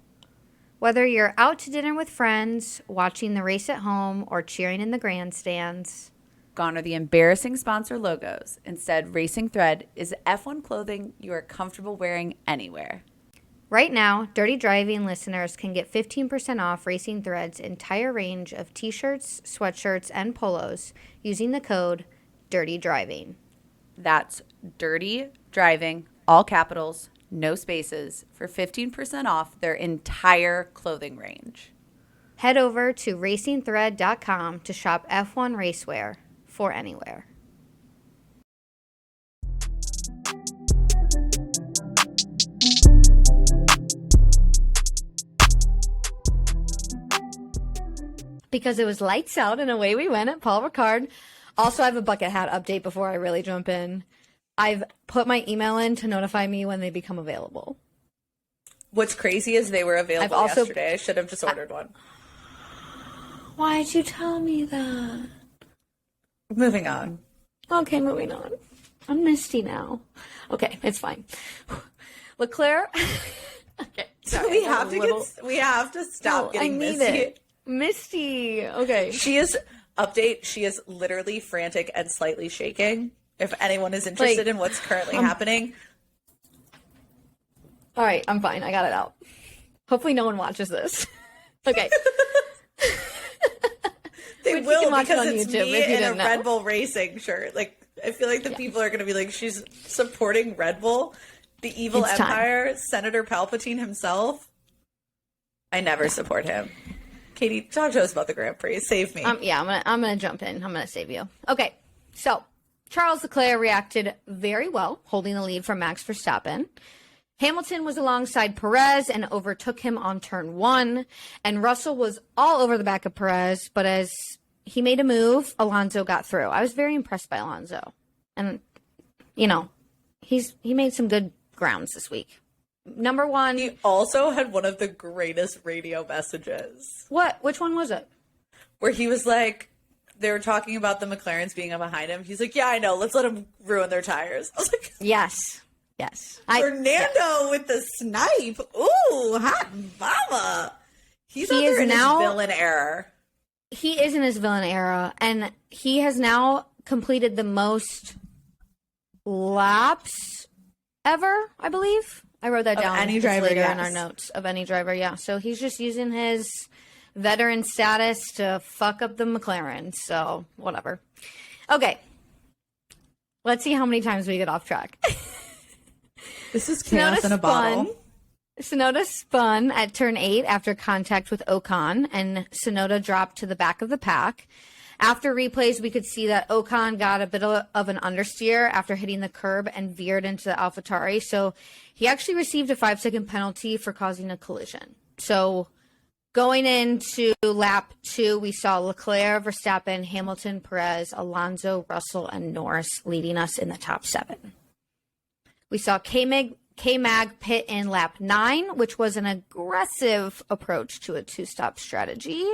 Whether you're out to dinner with friends, watching the race at home, or cheering in the grandstands. Gone are the embarrassing sponsor logos. Instead, Racing Thread is F1 clothing you are comfortable wearing anywhere. Right now, Dirty Driving listeners can get 15% off Racing Thread's entire range of t-shirts, sweatshirts, and polos using the code Dirty Driving. That's Dirty Driving, all capitals, no spaces, for 15% off their entire clothing range. Head over to racingthread.com to shop F1 racewear for anywhere. Because it was lights out and away we went at Paul Ricard. Also, I have a bucket hat update before I really jump in. I've put my email in to notify me when they become available. What's crazy is they were available yesterday. I should have just ordered one. Why'd you tell me that? Moving on. Okay, moving on. I'm misty now. Okay, it's fine. Leclerc. Okay, sorry, we have to stop getting misty. Misty. Okay. She is literally frantic and slightly shaking. If anyone is interested in what's currently happening. All right, I'm fine. I got it out. Hopefully no one watches this. Okay. They will, because it's me in a Red Bull Racing shirt. Like, I feel like the people are going to be like, she's supporting Red Bull, the evil empire, Senator Palpatine himself. I never support him. Katie, talk to us about the Grand Prix. Save me. I'm gonna jump in. I'm gonna save you. Okay, so Charles Leclerc reacted very well, holding the lead from Max Verstappen. Hamilton was alongside Perez and overtook him on turn 1, and Russell was all over the back of Perez, but as he made a move, Alonso got through. I was very impressed by Alonso, and he made some good grounds this week. Number 1. He also had one of the greatest radio messages. What? Which one was it? Where he was like, they were talking about the McLarens being behind him. He's like, yeah, I know. Let's let them ruin their tires. I was like, yes. Fernando with the snipe. Ooh, hot mama. He is in his villain era. He is in his villain era, and he has now completed the most laps ever, I believe. I wrote that down any driver, later in our notes of any driver. Yeah, so he's just using his veteran status to fuck up the McLaren. So whatever. Okay, let's see how many times we get off track. This is chaos in a bottle. Sonoda spun at turn 8 after contact with Ocon, and Sonoda dropped to the back of the pack. After replays, we could see that Ocon got a bit of an understeer after hitting the curb and veered into the AlphaTauri. So he actually received a 5-second penalty for causing a collision. So Going into lap 2, we saw Leclerc, Verstappen, Hamilton, Perez, Alonso, Russell, and Norris leading us in the top 7. We saw K-Mag pit in lap 9, which was an aggressive approach to a 2-stop strategy.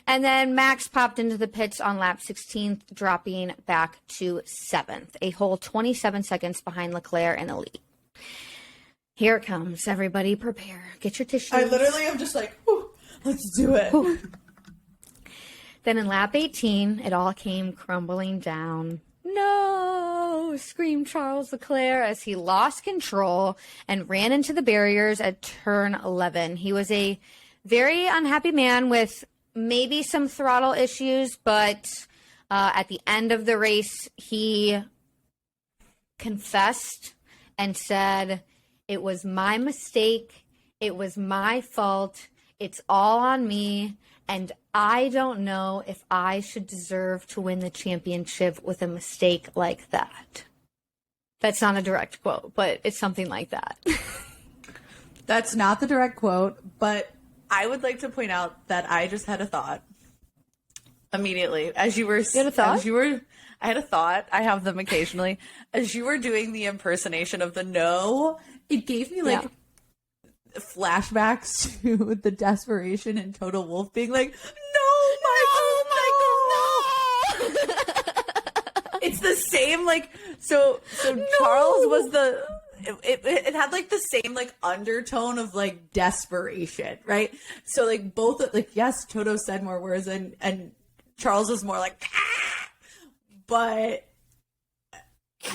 And then Max popped into the pits on lap 16, dropping back to 7th, a whole 27 seconds behind Leclerc in the lead. Here it comes. Everybody prepare. Get your tissues. I literally am just like, whew, let's do it. Whew. Then in lap 18, it all came crumbling down. No! Screamed Charles Leclerc as he lost control and ran into the barriers at turn 11. He was a very unhappy man with maybe some throttle issues, but at the end of the race, he confessed and said, "It was my mistake. It was my fault. It's all on me. And I don't know if I should deserve to win the championship with a mistake like that." That's not a direct quote, but it's something like that. That's not the direct quote, but I would like to point out that I just had a thought immediately as you were. You had a thought? I had a thought. I have them occasionally. As you were doing the impersonation of the no, it gave me like flashbacks to the desperation in Total Wolf being like, "No, Michael, no!" It's the same like so. No. Charles was the. It had like the same like undertone of like desperation, right? So like both like yes, Toto said more words and Charles was more like ah! But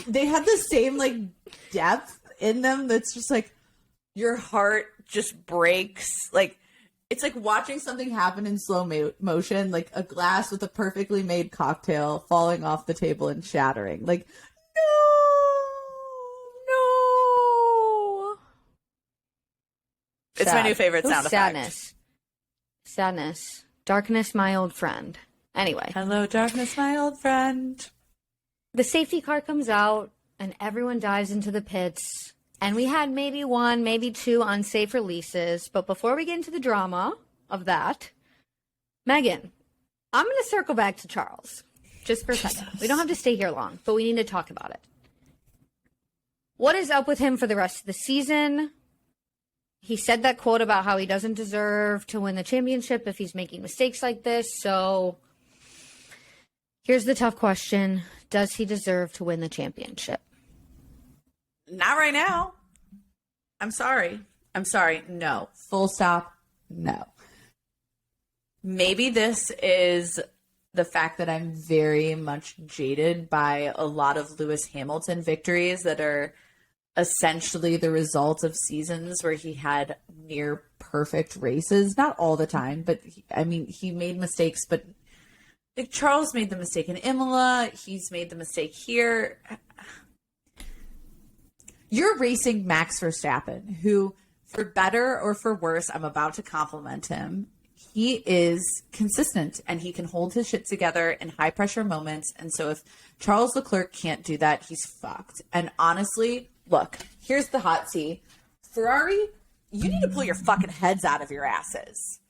they had the same like depth in them that's just like your heart just breaks. Like it's like watching something happen in slow motion, like a glass with a perfectly made cocktail falling off the table and shattering. Like it's my new favorite sound effect. Sadness. Darkness, my old friend. Anyway. Hello, darkness, my old friend. The safety car comes out, and everyone dives into the pits. And we had maybe 1, maybe 2 unsafe releases. But before we get into the drama of that, Megan, I'm going to circle back to Charles. Just for a second. We don't have to stay here long, but we need to talk about it. What is up with him for the rest of the season? He said that quote about how he doesn't deserve to win the championship if he's making mistakes like this. So here's the tough question. Does he deserve to win the championship? Not right now. I'm sorry. No. Full stop. No. Maybe this is the fact that I'm very much jaded by a lot of Lewis Hamilton victories that are essentially the result of seasons where he had near perfect races. Not all the time, but he made mistakes, but like Charles made the mistake in Imola. He's made the mistake here. You're racing Max Verstappen, who, for better or for worse, I'm about to compliment him. He is consistent and he can hold his shit together in high pressure moments. And so if Charles Leclerc can't do that, he's fucked. And honestly, look, here's the hot tea. Ferrari, you need to pull your fucking heads out of your asses.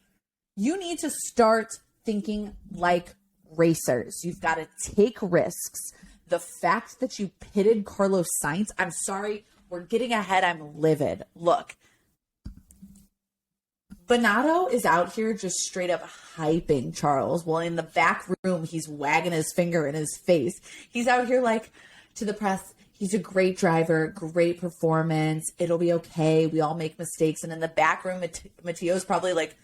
You need to start thinking like racers. You've got to take risks. The fact that you pitted Carlos Sainz, I'm sorry, we're getting ahead. I'm livid. Look, Bonato is out here just straight up hyping Charles while in the back room he's wagging his finger in his face. He's out here like to the press, he's a great driver, great performance. It'll be okay. We all make mistakes. And in the back room, Matteo's probably like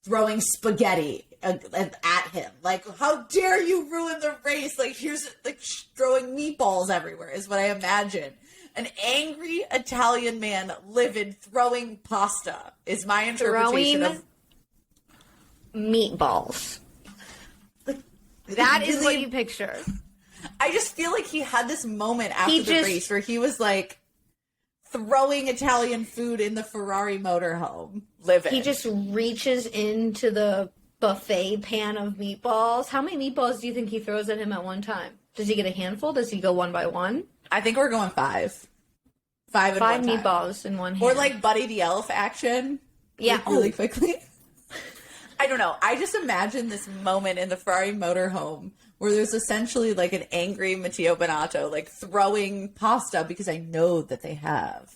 throwing spaghetti at him. Like, how dare you ruin the race? Like, here's like throwing meatballs everywhere is what I imagine. An angry Italian man livid throwing pasta is my interpretation of meatballs. Like, that is what you picture. I just feel like he had this moment after the race where he was like throwing Italian food in the Ferrari motorhome. Livid. He just reaches into the buffet pan of meatballs. How many meatballs do you think he throws at him at one time? Does he get a handful? Does he go one by one? I think we're going 5. 5 meatballs in one hand. Or like Buddy the Elf action. Yeah. Like really quickly. I don't know. I just imagine this moment in the Ferrari motorhome where there's essentially like an angry Matteo Binotto like throwing pasta because I know that they have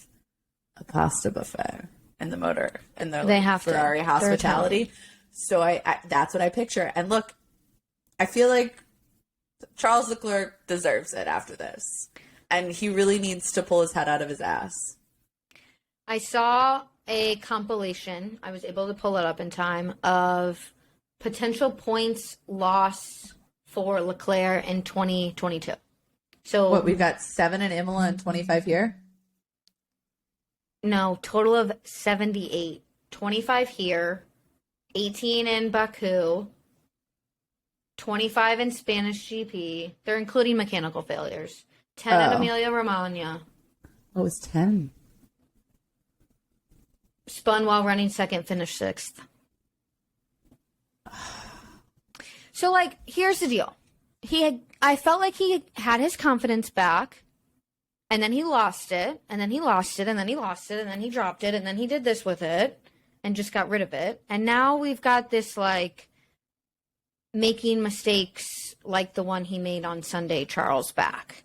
a pasta buffet in the motor and their They have Ferrari to. hospitality. So I that's what I picture. And look, I feel like Charles Leclerc deserves it after this. And he really needs to pull his head out of his ass. I saw a compilation, I was able to pull it up in time, of potential points loss for Leclerc in 2022. So What, we've got 7 in Imola and 25 here? no, total of 78. 25 here, 18 in Baku, 25 in Spanish GP. They're including mechanical failures. 10 at Emilia-Romagna. Oh, it was 10. Spun while running second, finished sixth. So, like, here's the deal. I felt like he had his confidence back, and then he lost it, and then he lost it, and then he lost it, and then he dropped it, and then he did this with it, and just got rid of it. And now we've got this, like, making mistakes like the one he made on Sunday, Charles, back.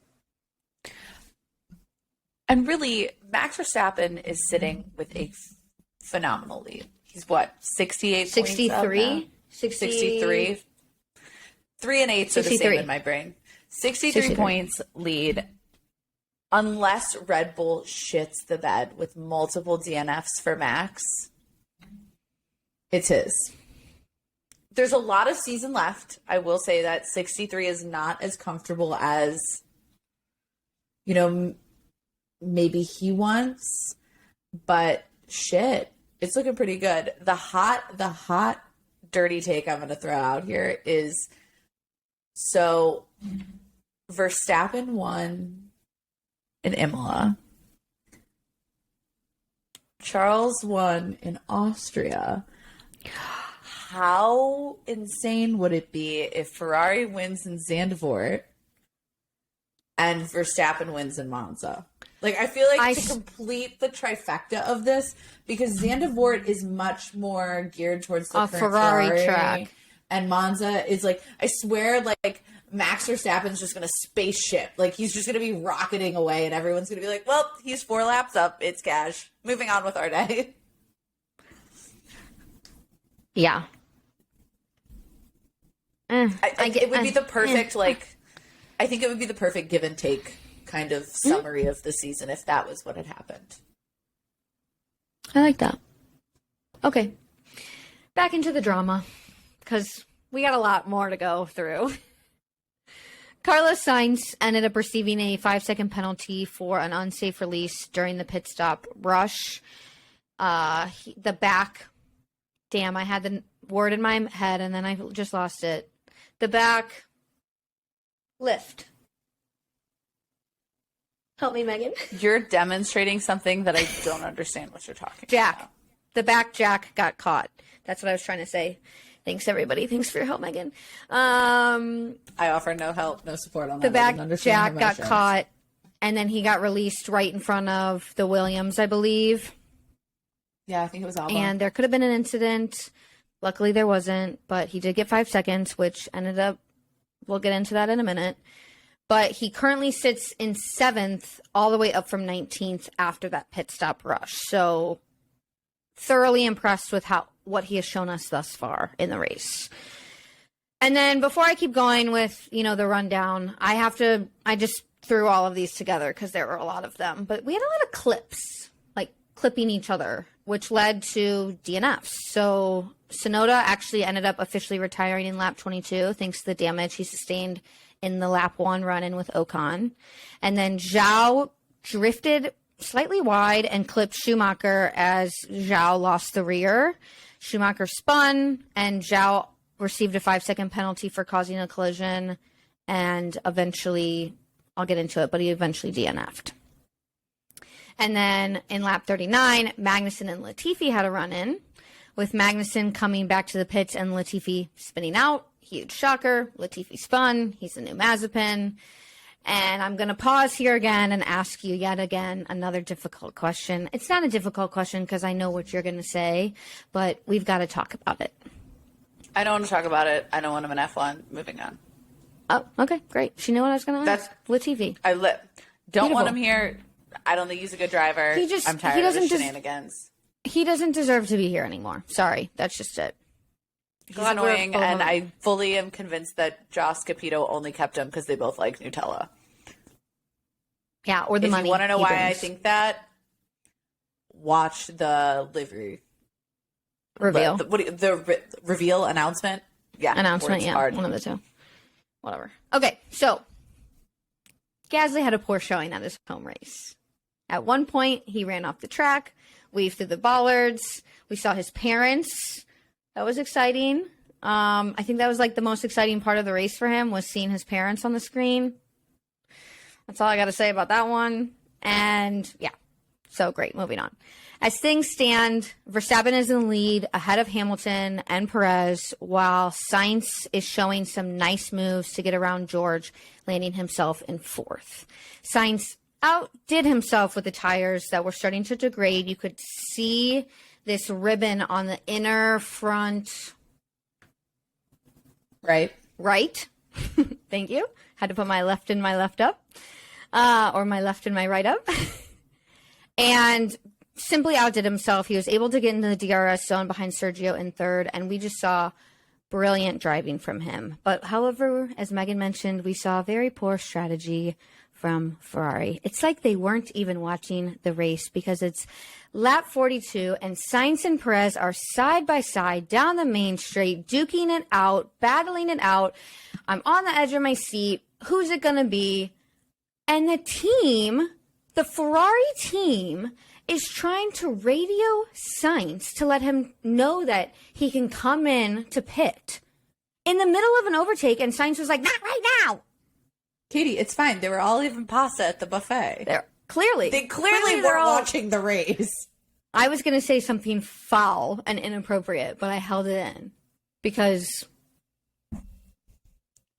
And really, Max Verstappen is sitting with a phenomenal lead. He's what, 68 63? points up now? 63. 3 and 8 are the 63. same in my brain. 63 points lead. Unless Red Bull shits the bed with multiple DNFs for Max, it's his. There's a lot of season left. I will say that 63 is not as comfortable as, you know, maybe he wants, but shit, it's looking pretty good. The hot dirty take I'm going to throw out here is, so Verstappen won in Imola. Charles won in Austria. How insane would it be if Ferrari wins in Zandvoort and Verstappen wins in Monza? Like, I feel like to complete the trifecta of this, because Zandvoort is much more geared towards the current Ferrari track. And Monza is like, I swear, like, Max Verstappen's just going to spaceship. Like, he's just going to be rocketing away, and everyone's going to be like, well, he's 4 laps up. It's cash. Moving on with our day. Yeah. It would be the perfect, like, I think it would be the perfect give and take kind of summary of the season if that was what had happened. I like that. Okay. Back into the drama, because we got a lot more to go through. Carlos Sainz ended up receiving a 5-second penalty for an unsafe release during the pit stop rush. The back, damn, I had the word in my head and then I just lost it. The back lift. Help me, Megan. You're demonstrating something that I don't understand what you're talking Jack. about. The back jack got caught. That's what I was trying to say. Thanks, everybody. Thanks for your help, Megan. I offer no help, no support on that. The back jack got caught, and then he got released right in front of the Williams, I believe. Yeah, I think it was Albon. And there could have been an incident. Luckily, there wasn't, but he did get 5 seconds, which ended up, we'll get into that in a minute. But he currently sits in 7th, all the way up from 19th after that pit stop rush. So thoroughly impressed with what he has shown us thus far in the race. And then before I keep going with, the rundown, I just threw all of these together because there were a lot of them. But we had a lot of clips, like clipping each other, which led to DNFs. So Tsunoda actually ended up officially retiring in lap 22 thanks to the damage he sustained in the lap 1 run-in with Ocon. And then Zhao drifted slightly wide and clipped Schumacher as Zhao lost the rear. Schumacher spun, and Zhao received a 5-second penalty for causing a collision, and eventually, I'll get into it, but he eventually DNF'd. And then in lap 39, Magnussen and Latifi had a run-in, with Magnussen coming back to the pits and Latifi spinning out. Huge shocker. Latifi spun. He's the new Mazepin. And I'm going to pause here again and ask you yet again another difficult question. It's not a difficult question because I know what you're going to say, but we've got to talk about it. I don't want to talk about it. I don't want him in F1. Moving on. Oh, okay, great. She knew what I was going to ask. Latifi. Don't want him here. I don't think he's a good driver. I'm tired of his shenanigans. He doesn't deserve to be here anymore. Sorry, that's just it. He's annoying, and I fully am convinced that Joss Capito only kept him because they both like Nutella. Yeah, or the money. If you want to know why I think that, watch the livery reveal. The reveal announcement. Yeah, announcement. Yeah, hard. One of the two. Whatever. Okay, so Gasly had a poor showing at his home race. At one point, he ran off the track, weaved through the bollards. We saw his parents. That was exciting. I think that was like the most exciting part of the race for him was seeing his parents on the screen. That's all I got to say about that one. And yeah, so great. Moving on. As things stand, Verstappen is in the lead ahead of Hamilton and Perez, while Sainz is showing some nice moves to get around George, landing himself in fourth. Sainz outdid himself with the tires that were starting to degrade. You could see this ribbon on the inner front. Right. Thank you. Had to put my left in my left up. Or my left and my right up. And simply outdid himself. He was able to get into the DRS zone behind Sergio in third, and we just saw brilliant driving from him. But however, as Megan mentioned, we saw very poor strategy from Ferrari. It's like they weren't even watching the race because it's lap 42 and Sainz and Perez are side by side down the main straight, duking it out, battling it out. I'm on the edge of my seat. Who's it going to be? And the Ferrari team, is trying to radio Sainz to let him know that he can come in to pit in the middle of an overtake. And Sainz was like, not right now. Katie, it's fine. They were all eating pasta at the buffet. They clearly weren't watching the race. I was going to say something foul and inappropriate, but I held it in because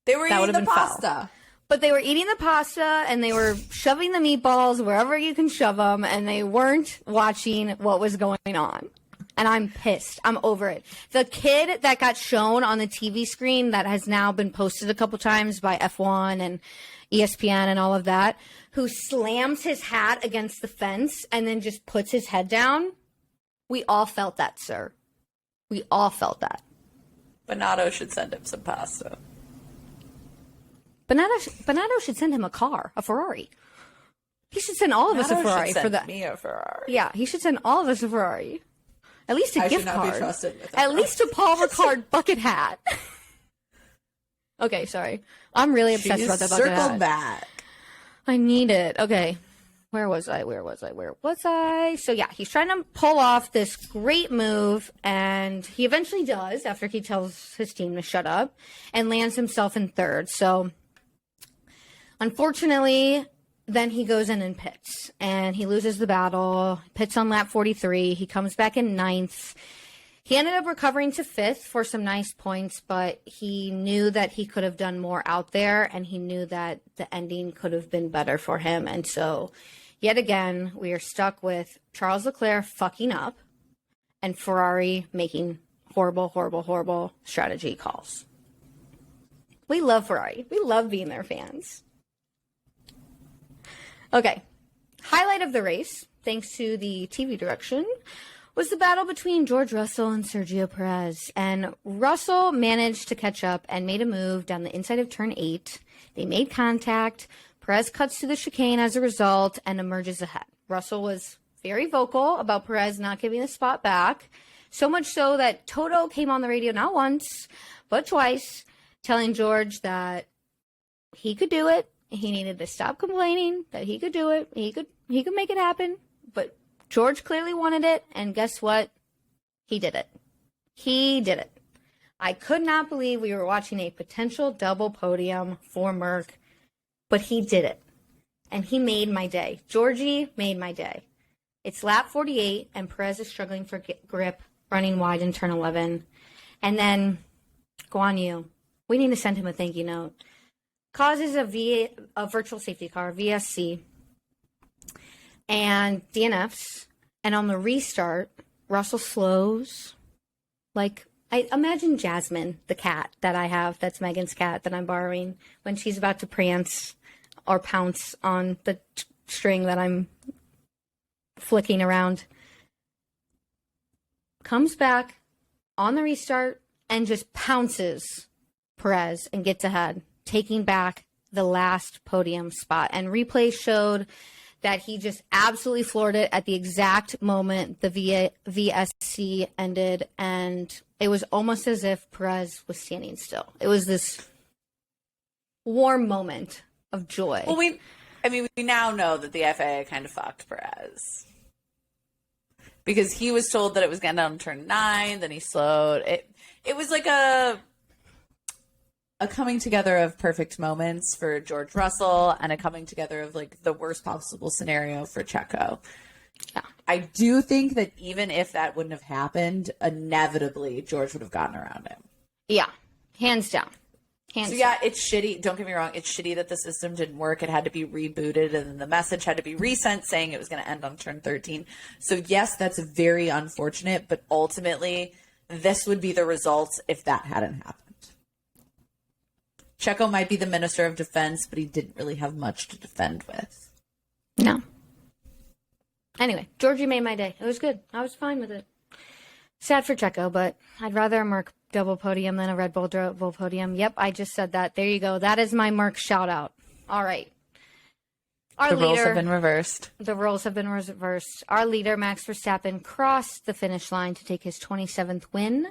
they were eating the pasta. Foul. But they were eating the pasta and they were shoving the meatballs wherever you can shove them, and they weren't watching what was going on. And I'm pissed. I'm over it. The kid that got shown on the TV screen that has now been posted a couple times by F1 and ESPN and all of that, who slams his hat against the fence and then just puts his head down. We all felt that, sir. We all felt that. Bonato should send him some pasta. Bonato should send him a car, a Ferrari. He should send all of us a Ferrari for that. Me a Ferrari. Yeah, he should send all of us a Ferrari. At least a gift card. Be trusted with At least a Paul Ricard bucket hat. Okay, sorry. I'm really obsessed about that bucket hat. Circle back. I need it. Okay. Where was I? So yeah, he's trying to pull off this great move, and he eventually does after he tells his team to shut up and lands himself in third. So unfortunately, then he goes in and pits, and he loses the battle, pits on lap 43. He comes back in ninth. He ended up recovering to fifth for some nice points, but he knew that he could have done more out there, and he knew that the ending could have been better for him. And so, yet again, we are stuck with Charles Leclerc fucking up and Ferrari making horrible strategy calls. We love Ferrari. We love being their fans. Okay. Highlight of the race, thanks to the TV direction, was the battle between George Russell and Sergio Perez. And Russell managed to catch up and made a move down the inside of turn 8. They made contact. Perez cuts to the chicane as a result and emerges ahead. Russell was very vocal about Perez not giving the spot back, so much so that Toto came on the radio not once, but twice, telling George that he could do it. He needed to stop complaining, that he could do it. He could make it happen. But George clearly wanted it, and guess what? He did it. He did it. I could not believe we were watching a potential double podium for Merc, but he did it. And he made my day. Georgie made my day. It's lap 48, and Perez is struggling for grip, running wide in turn 11. And then, Guan Yu, we need to send him a thank you note. causes a virtual safety car, VSC, and DNFs. And on the restart, Russell slows. Like, I imagine Jasmine, the cat that I have, that's Megan's cat that I'm borrowing, when she's about to prance or pounce on the string that I'm flicking around, comes back on the restart and just pounces Perez and gets ahead, taking back the last podium spot. And replay showed that he just absolutely floored it at the exact moment the VSC ended, and it was almost as if Perez was standing still. It was this warm moment of joy. Well, we now know that the FAA kind of fucked Perez, because he was told that it was getting down to turn 9, then he slowed. It was like a coming together of perfect moments for George Russell and a coming together of like the worst possible scenario for Checo. Yeah. I do think that even if that wouldn't have happened, inevitably George would have gotten around him. Yeah, hands down. Yeah, it's shitty. Don't get me wrong. It's shitty that the system didn't work. It had to be rebooted, and then the message had to be resent saying it was going to end on turn 13. So yes, that's very unfortunate, but ultimately this would be the results if that hadn't happened. Checo might be the Minister of Defense, but he didn't really have much to defend with. No. Anyway, Georgie made my day. It was good. I was fine with it. Sad for Checo, but I'd rather a Merc double podium than a Red Bull double podium. Yep, I just said that. There you go. That is my Merc shout out. All right. The roles have been reversed. The roles have been reversed. Our leader, Max Verstappen, crossed the finish line to take his 27th win,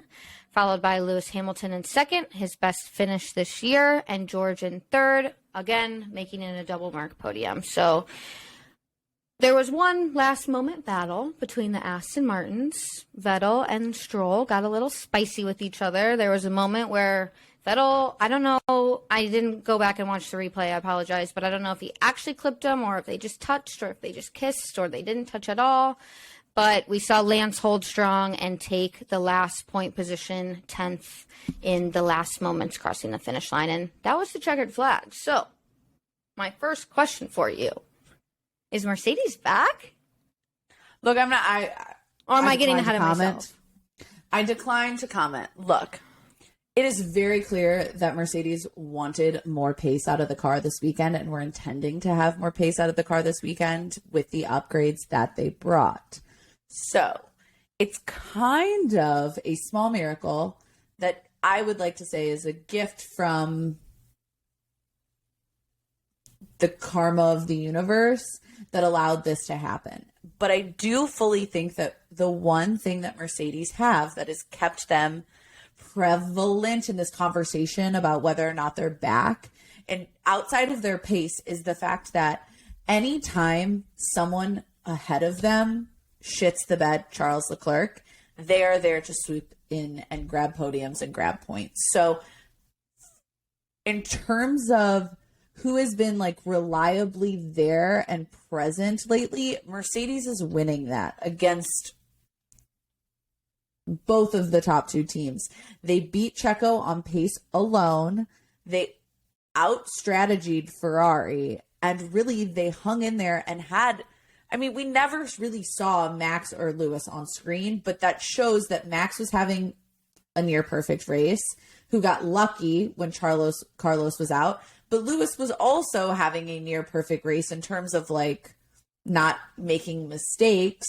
followed by Lewis Hamilton in second, his best finish this year, and George in third, again, making it a double Merc podium. So there was one last moment battle between the Aston Martins. Vettel and Stroll got a little spicy with each other. There was a moment where Vettel, I don't know, I didn't go back and watch the replay, I apologize, but I don't know if he actually clipped him or if they just touched or if they just kissed or they didn't touch at all. But we saw Lance hold strong and take the last point position, 10th, in the last moments crossing the finish line. And that was the checkered flag. So my first question for you, is Mercedes back? Look, I'm not, or am I getting ahead of myself? I decline to comment. Look, it is very clear that Mercedes wanted more pace out of the car this weekend and were intending to have more pace out of the car this weekend with the upgrades that they brought. So it's kind of a small miracle that I would like to say is a gift from the karma of the universe that allowed this to happen. But I do fully think that the one thing that Mercedes have that has kept them prevalent in this conversation about whether or not they're back and outside of their pace is the fact that anytime someone ahead of them shits the bed, Charles Leclerc, they are there to swoop in and grab podiums and grab points. So in terms of who has been like reliably there and present lately, Mercedes is winning that against both of the top two teams. They beat Checo on pace alone. They out-strategied Ferrari, and really they hung in there and had, I mean, we never really saw Max or Lewis on screen, but that shows that Max was having a near-perfect race, who got lucky when Carlos was out, but Lewis was also having a near-perfect race in terms of like not making mistakes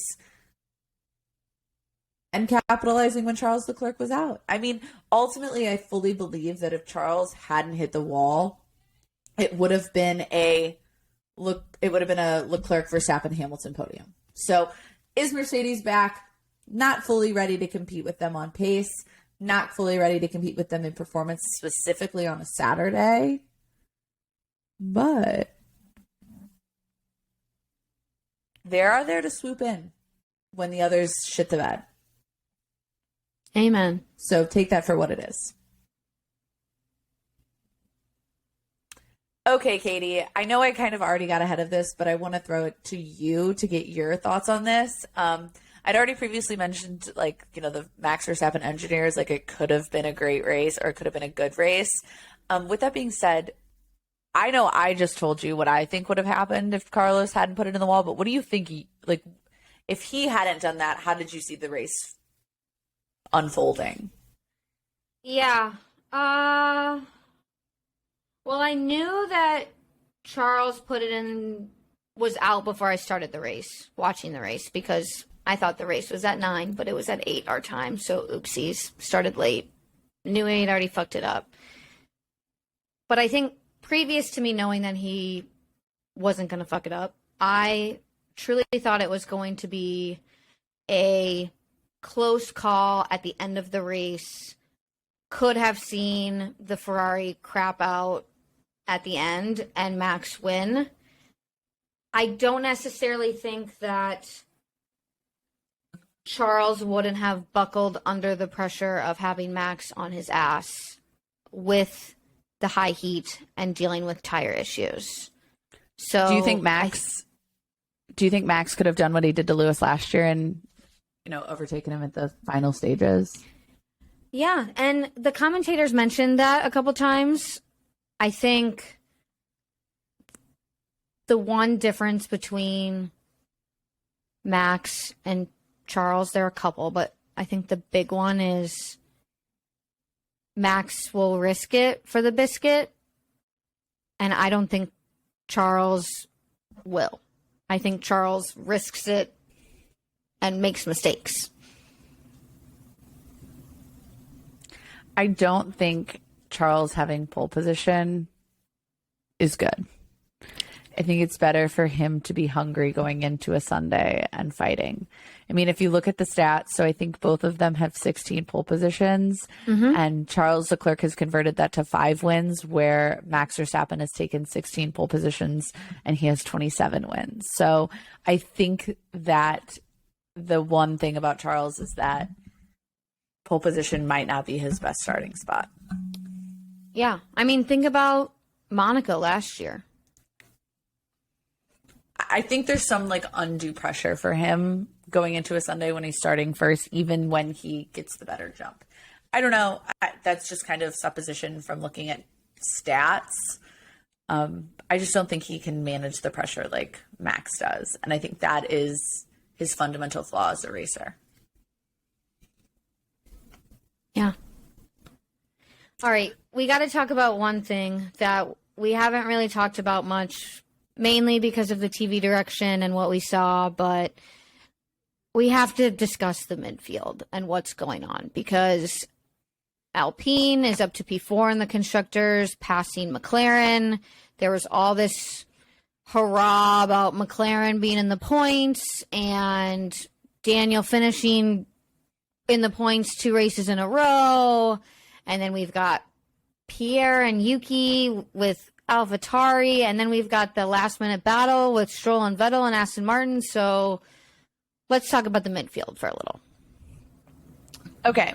and capitalizing when Charles Leclerc was out. I mean, ultimately, I fully believe that if Charles hadn't hit the wall, it would have been a Leclerc Verstappen Hamilton podium. So, is Mercedes back? Not fully ready to compete with them on pace. Not fully ready to compete with them in performance, specifically on a Saturday. But they are there to swoop in when the others shit the bed. Amen. So take that for what it is. Okay, Katie, I know I kind of already got ahead of this, but I want to throw it to you to get your thoughts on this. I'd already previously mentioned, like, you know, the Max Verstappen engineers, like it could have been a great race or it could have been a good race. With that being said, I know I just told you what I think would have happened if Carlos hadn't put it in the wall, but what do you think like if he hadn't done that, how did you see the race unfolding? Yeah. Well, I knew that Charles put it in, was out before I started the race, watching the race, because I thought the race was at 9, but it was at 8 our time, so oopsies. Started late. Knew he'd already fucked it up. But I think previous to me knowing that he wasn't going to fuck it up, I truly thought it was going to be a close call at the end of the race. Could have seen the Ferrari crap out at the end and Max win. I don't necessarily think that Charles wouldn't have buckled under the pressure of having Max on his ass with the high heat and dealing with tire issues. So do you think Max could have done what he did to Lewis last year and, overtaken him at the final stages? Yeah, and the commentators mentioned that a couple times. I think the one difference between Max and Charles, there are a couple, but I think the big one is Max will risk it for the biscuit, and I don't think Charles will. I think Charles risks it and makes mistakes. I don't think Charles having pole position is good. I think it's better for him to be hungry going into a Sunday and fighting. I mean, if you look at the stats, so I think both of them have 16 pole positions, and Charles Leclerc has converted that to 5 wins, where Max Verstappen has taken 16 pole positions and he has 27 wins. So I think that the one thing about Charles is that pole position might not be his best starting spot. Yeah. I mean, think about Monaco last year. I think there's some undue pressure for him going into a Sunday when he's starting first, even when he gets the better jump. I don't know. That's just kind of supposition from looking at stats. I just don't think he can manage the pressure like Max does. And I think that is his fundamental flaw as a racer. Yeah. All right. We got to talk about one thing that we haven't really talked about much, mainly because of the TV direction and what we saw, but we have to discuss the midfield and what's going on, because Alpine is up to P4 in the constructors, passing McLaren. There was all this hurrah about McLaren being in the points and Daniel finishing in the points 2 races in a row. And then we've got Pierre and Yuki with AlphaTauri, and then we've got the last minute battle with Stroll and Vettel and Aston Martin. So let's talk about the midfield for a little. Okay.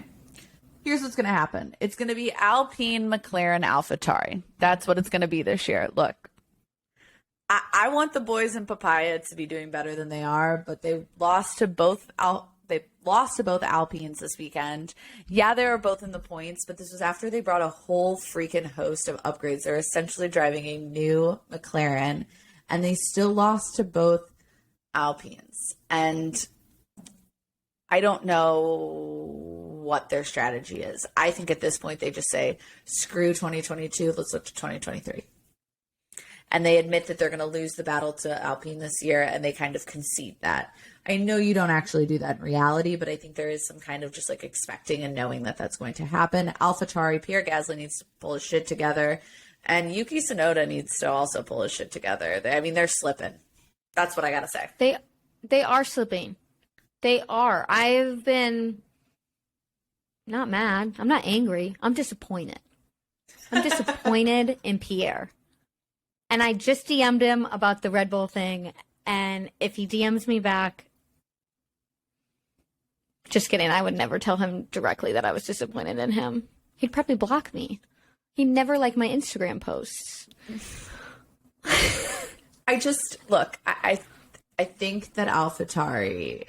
Here's what's going to happen. It's going to be Alpine, McLaren, AlphaTauri. That's what it's going to be this year. Look, I want the boys in Papaya to be doing better than they are, but they lost to both Alpines this weekend. Yeah, they were both in the points, but this was after they brought a whole freaking host of upgrades. They're essentially driving a new McLaren, and they still lost to both Alpines. And I don't know what their strategy is. I think at this point they just say, screw 2022, let's look to 2023. And they admit that they're going to lose the battle to Alpine this year, and they kind of concede that. I know you don't actually do that in reality, but I think there is some kind of just expecting and knowing that that's going to happen. AlphaTauri, Pierre Gasly needs to pull his shit together, and Yuki Tsunoda needs to also pull his shit together. They're slipping. That's what I got to say. They are slipping. They are. I've been not mad. I'm not angry. I'm disappointed. I'm disappointed in Pierre. And I just DM'd him about the Red Bull thing. And if he DMs me back, just kidding. I would never tell him directly that I was disappointed in him. He'd probably block me. He'd never like my Instagram posts. I think that AlphaTauri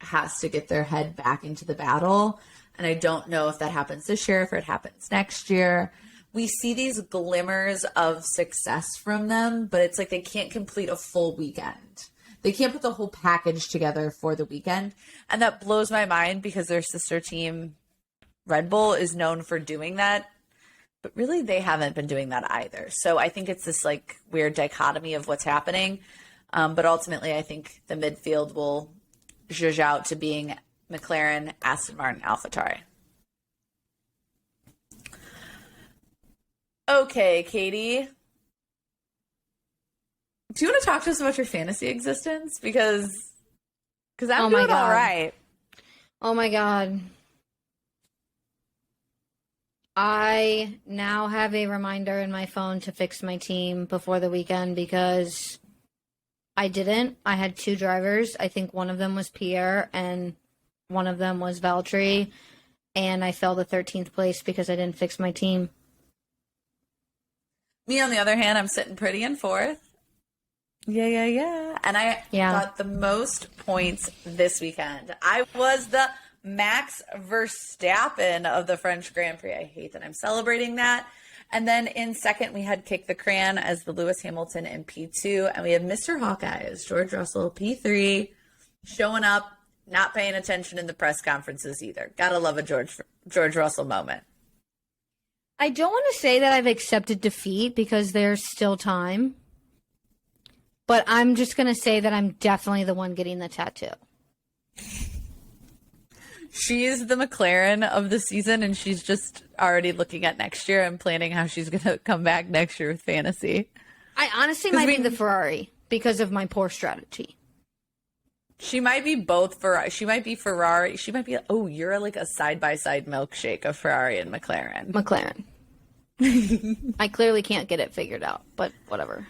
has to get their head back into the battle. And I don't know if that happens this year, if it happens next year. we see these glimmers of success from them, but it's like they can't complete a full weekend. They can't put the whole package together for the weekend. And that blows my mind because their sister team, Red Bull, is known for doing that. But really, they haven't been doing that either. So I think it's this like weird dichotomy of what's happening. But ultimately, I think the midfield will zhuzh out to being McLaren, Aston Martin, AlphaTauri. Okay, Katie. Do you want to talk to us about your fantasy existence? Because I'm doing all right. Oh my God. I now have a reminder in my phone to fix my team before the weekend because I didn't. I had 2 drivers. I think one of them was Pierre and one of them was Valtteri. And I fell to 13th place because I didn't fix my team. Me, on the other hand, I'm sitting pretty in 4th. Yeah. And I got the most points this weekend. I was the Max Verstappen of the French Grand Prix. I hate that I'm celebrating that. And then in second, we had Kick the Cran as the Lewis Hamilton in P2. And we have Mr. Hawkeye as George Russell, P3, showing up, not paying attention in the press conferences either. Gotta love a George Russell moment. I don't want to say that I've accepted defeat because there's still time. But I'm just going to say that I'm definitely the one getting the tattoo. She is the McLaren of the season, and she's just already looking at next year and planning how she's going to come back next year with fantasy. I honestly might be the Ferrari because of my poor strategy. She might be both Ferrari. She might be Ferrari. She might be, you're like a side-by-side milkshake of Ferrari and McLaren. I clearly can't get it figured out, but whatever.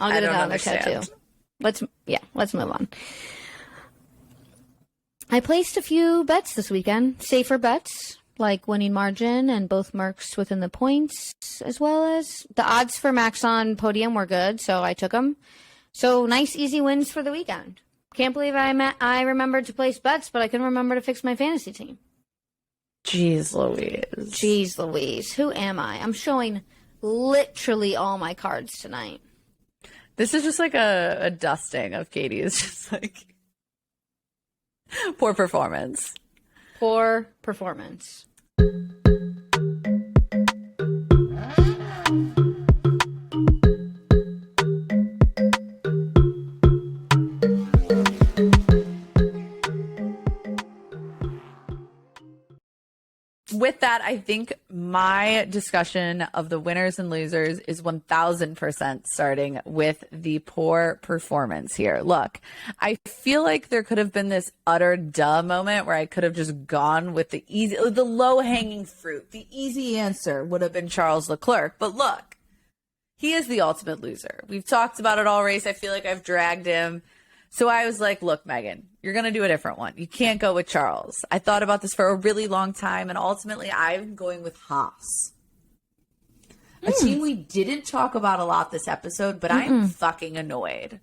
I'll get it out on the tattoo. Let's move on. I placed a few bets this weekend. Safer bets, like winning margin and both Mercs within the points, as well as the odds for Max on podium were good, so I took them. So nice, easy wins for the weekend. Can't believe I remembered to place bets, but I couldn't remember to fix my fantasy team. Jeez Louise. Who am I? I'm showing literally all my cards tonight. This is just like a dusting of Katie. It's just like poor performance. With that, I think my discussion of the winners and losers is 1000% starting with the poor performance here. Look, I feel like there could have been this utter duh moment where I could have just gone with the low hanging fruit. The easy answer would have been Charles Leclerc. But look, he is the ultimate loser. We've talked about it all race. I feel like I've dragged him. So I was like, look, Megan, you're going to do a different one. You can't go with Charles. I thought about this for a really long time, and ultimately I'm going with Haas. A team we didn't talk about a lot this episode, but I'm fucking annoyed.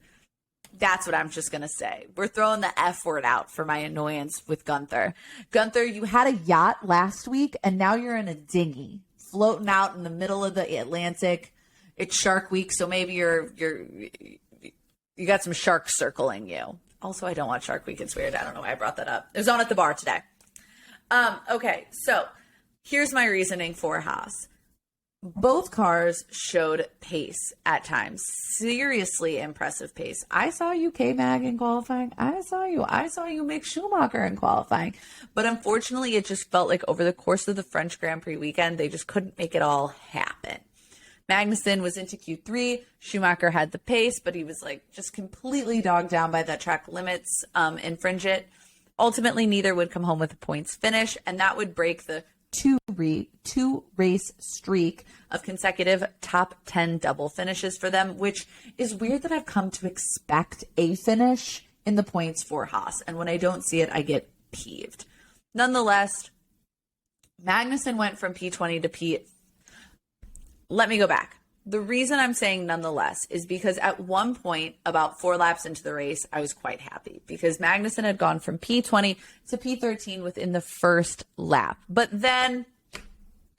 That's what I'm just going to say. We're throwing the F word out for my annoyance with Gunther. Gunther, you had a yacht last week, and now you're in a dinghy floating out in the middle of the Atlantic. It's Shark Week, so maybe you got some sharks circling you. Also, I don't watch Shark Week. It's weird. I don't know why I brought that up. It was on at the bar today. Okay, so here's my reasoning for Haas. Both cars showed pace at times. Seriously impressive pace. I saw you K-Mag in qualifying. I saw you make Schumacher in qualifying. But unfortunately, it just felt like over the course of the French Grand Prix weekend, they just couldn't make it all happen. Magnussen was into Q3. Schumacher had the pace, but he was like just completely dogged down by that track limits infringe it. Ultimately, neither would come home with a points finish, and that would break the two race streak of consecutive top 10 double finishes for them, which is weird that I've come to expect a finish in the points for Haas. And when I don't see it, I get peeved. Nonetheless, Magnussen went from P20 to P. Let me go back. The reason I'm saying nonetheless is because at one point, about 4 laps into the race, I was quite happy because Magnussen had gone from P20 to P13 within the first lap. But then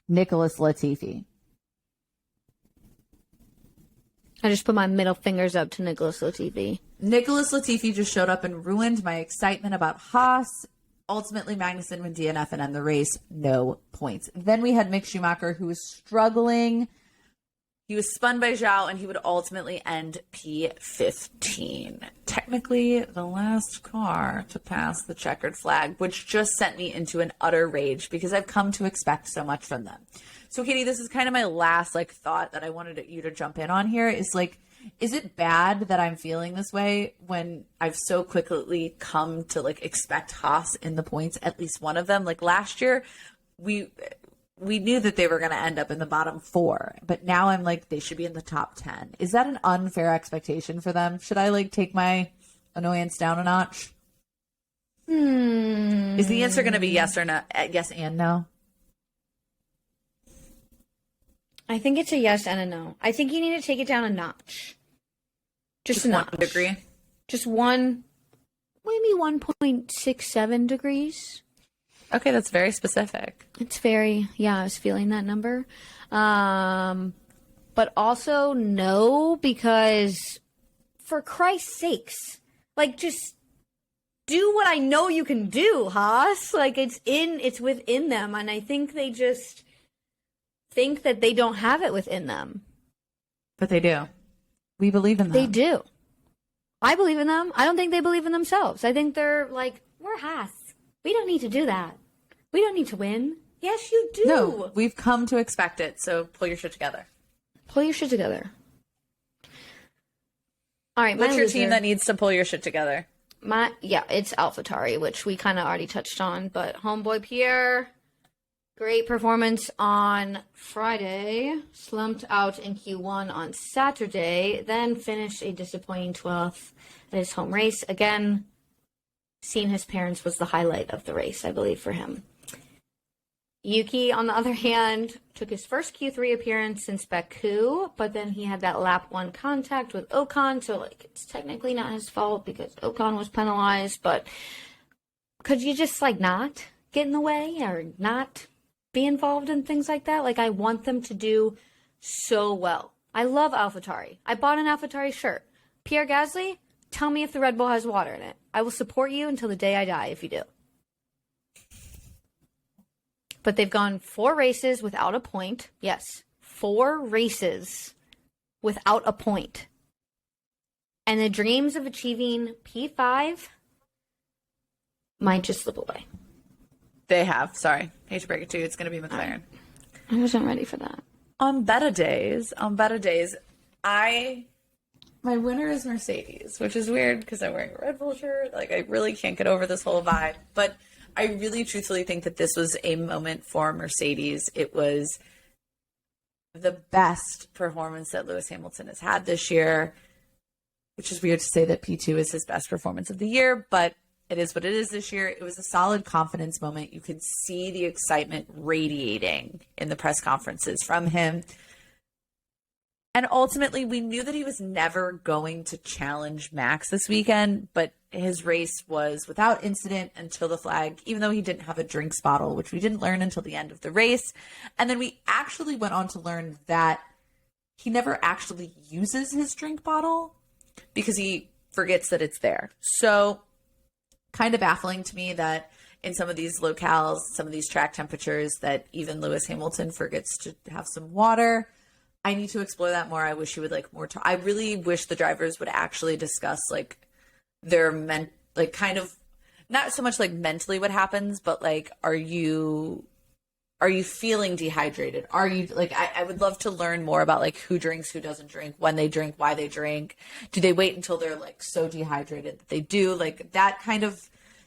Nicholas Latifi I just put my middle fingers up to Nicholas Latifi. Nicholas Latifi just showed up and ruined my excitement about Haas. Ultimately, Magnussen would DNF and end the race. No points. Then we had Mick Schumacher, who was struggling. He was spun by Zhao, and he would ultimately end P15. Technically, the last car to pass the checkered flag, which just sent me into an utter rage because I've come to expect so much from them. So, Katie, this is kind of my last thought that I wanted you to jump in on here is is it bad that I'm feeling this way when I've so quickly come to expect Haas in the points, at least one of them? Last year, we knew that they were going to end up in the bottom 4, but now I'm they should be in the top 10. Is that an unfair expectation for them? Should I take my annoyance down a notch? Is the answer going to be yes or no? Yes and no? I think it's a yes and a no. I think you need to take it down a notch. Just a notch. 1 degree? Just maybe 1.67 degrees. Okay, that's very specific. It's I was feeling that number. But also no, because for Christ's sakes, just do what I know you can do, Haas. It's within them, and I think they just think that they don't have it within them. But they do. We believe in them. They do. I believe in them. I don't think they believe in themselves. I think they're we're Haas. We don't need to do that. We don't need to win. Yes, you do. No, we've come to expect it, so pull your shit together. Pull your shit together. All right, what's your team that needs to pull your shit together? It's AlphaTauri, which we kind of already touched on, but homeboy Pierre, great performance on Friday, slumped out in Q1 on Saturday, then finished a disappointing 12th at his home race. Again, seeing his parents was the highlight of the race, I believe, for him. Yuki, on the other hand, took his first Q3 appearance since Baku, but then he had that lap 1 contact with Ocon, so it's technically not his fault because Ocon was penalized, but could you just not get in the way or not be involved in things like that? I want them to do so well. I love AlphaTauri. I bought an AlphaTauri shirt. Pierre Gasly, tell me if the Red Bull has water in it. I will support you until the day I die if you do. But they've gone 4 races without a point. Yes, 4 races without a point. And the dreams of achieving P5 might just slip away. They have. Sorry. Hate to break it to you. It's going to be McLaren. I wasn't ready for that. On better days, my winner is Mercedes, which is weird because I'm wearing a Red Bull shirt. I really can't get over this whole vibe. But I really truthfully think that this was a moment for Mercedes. It was the best performance that Lewis Hamilton has had this year, which is weird to say that P2 is his best performance of the year, but it is what it is this year. It was a solid confidence moment. You could see the excitement radiating in the press conferences from him. And ultimately, we knew that he was never going to challenge Max this weekend, but his race was without incident until the flag, even though he didn't have a drinks bottle, which we didn't learn until the end of the race. And then we actually went on to learn that he never actually uses his drink bottle because he forgets that it's there. So kind of baffling to me that in some of these locales, some of these track temperatures, that even Lewis Hamilton forgets to have some water. I need to explore that more. I wish he would more time. I really wish the drivers would actually discuss their kind of not so much mentally what happens, but are you feeling dehydrated? Are you I would love to learn more about who drinks, who doesn't drink, when they drink, why they drink. Do they wait until they're so dehydrated that they do? That kind of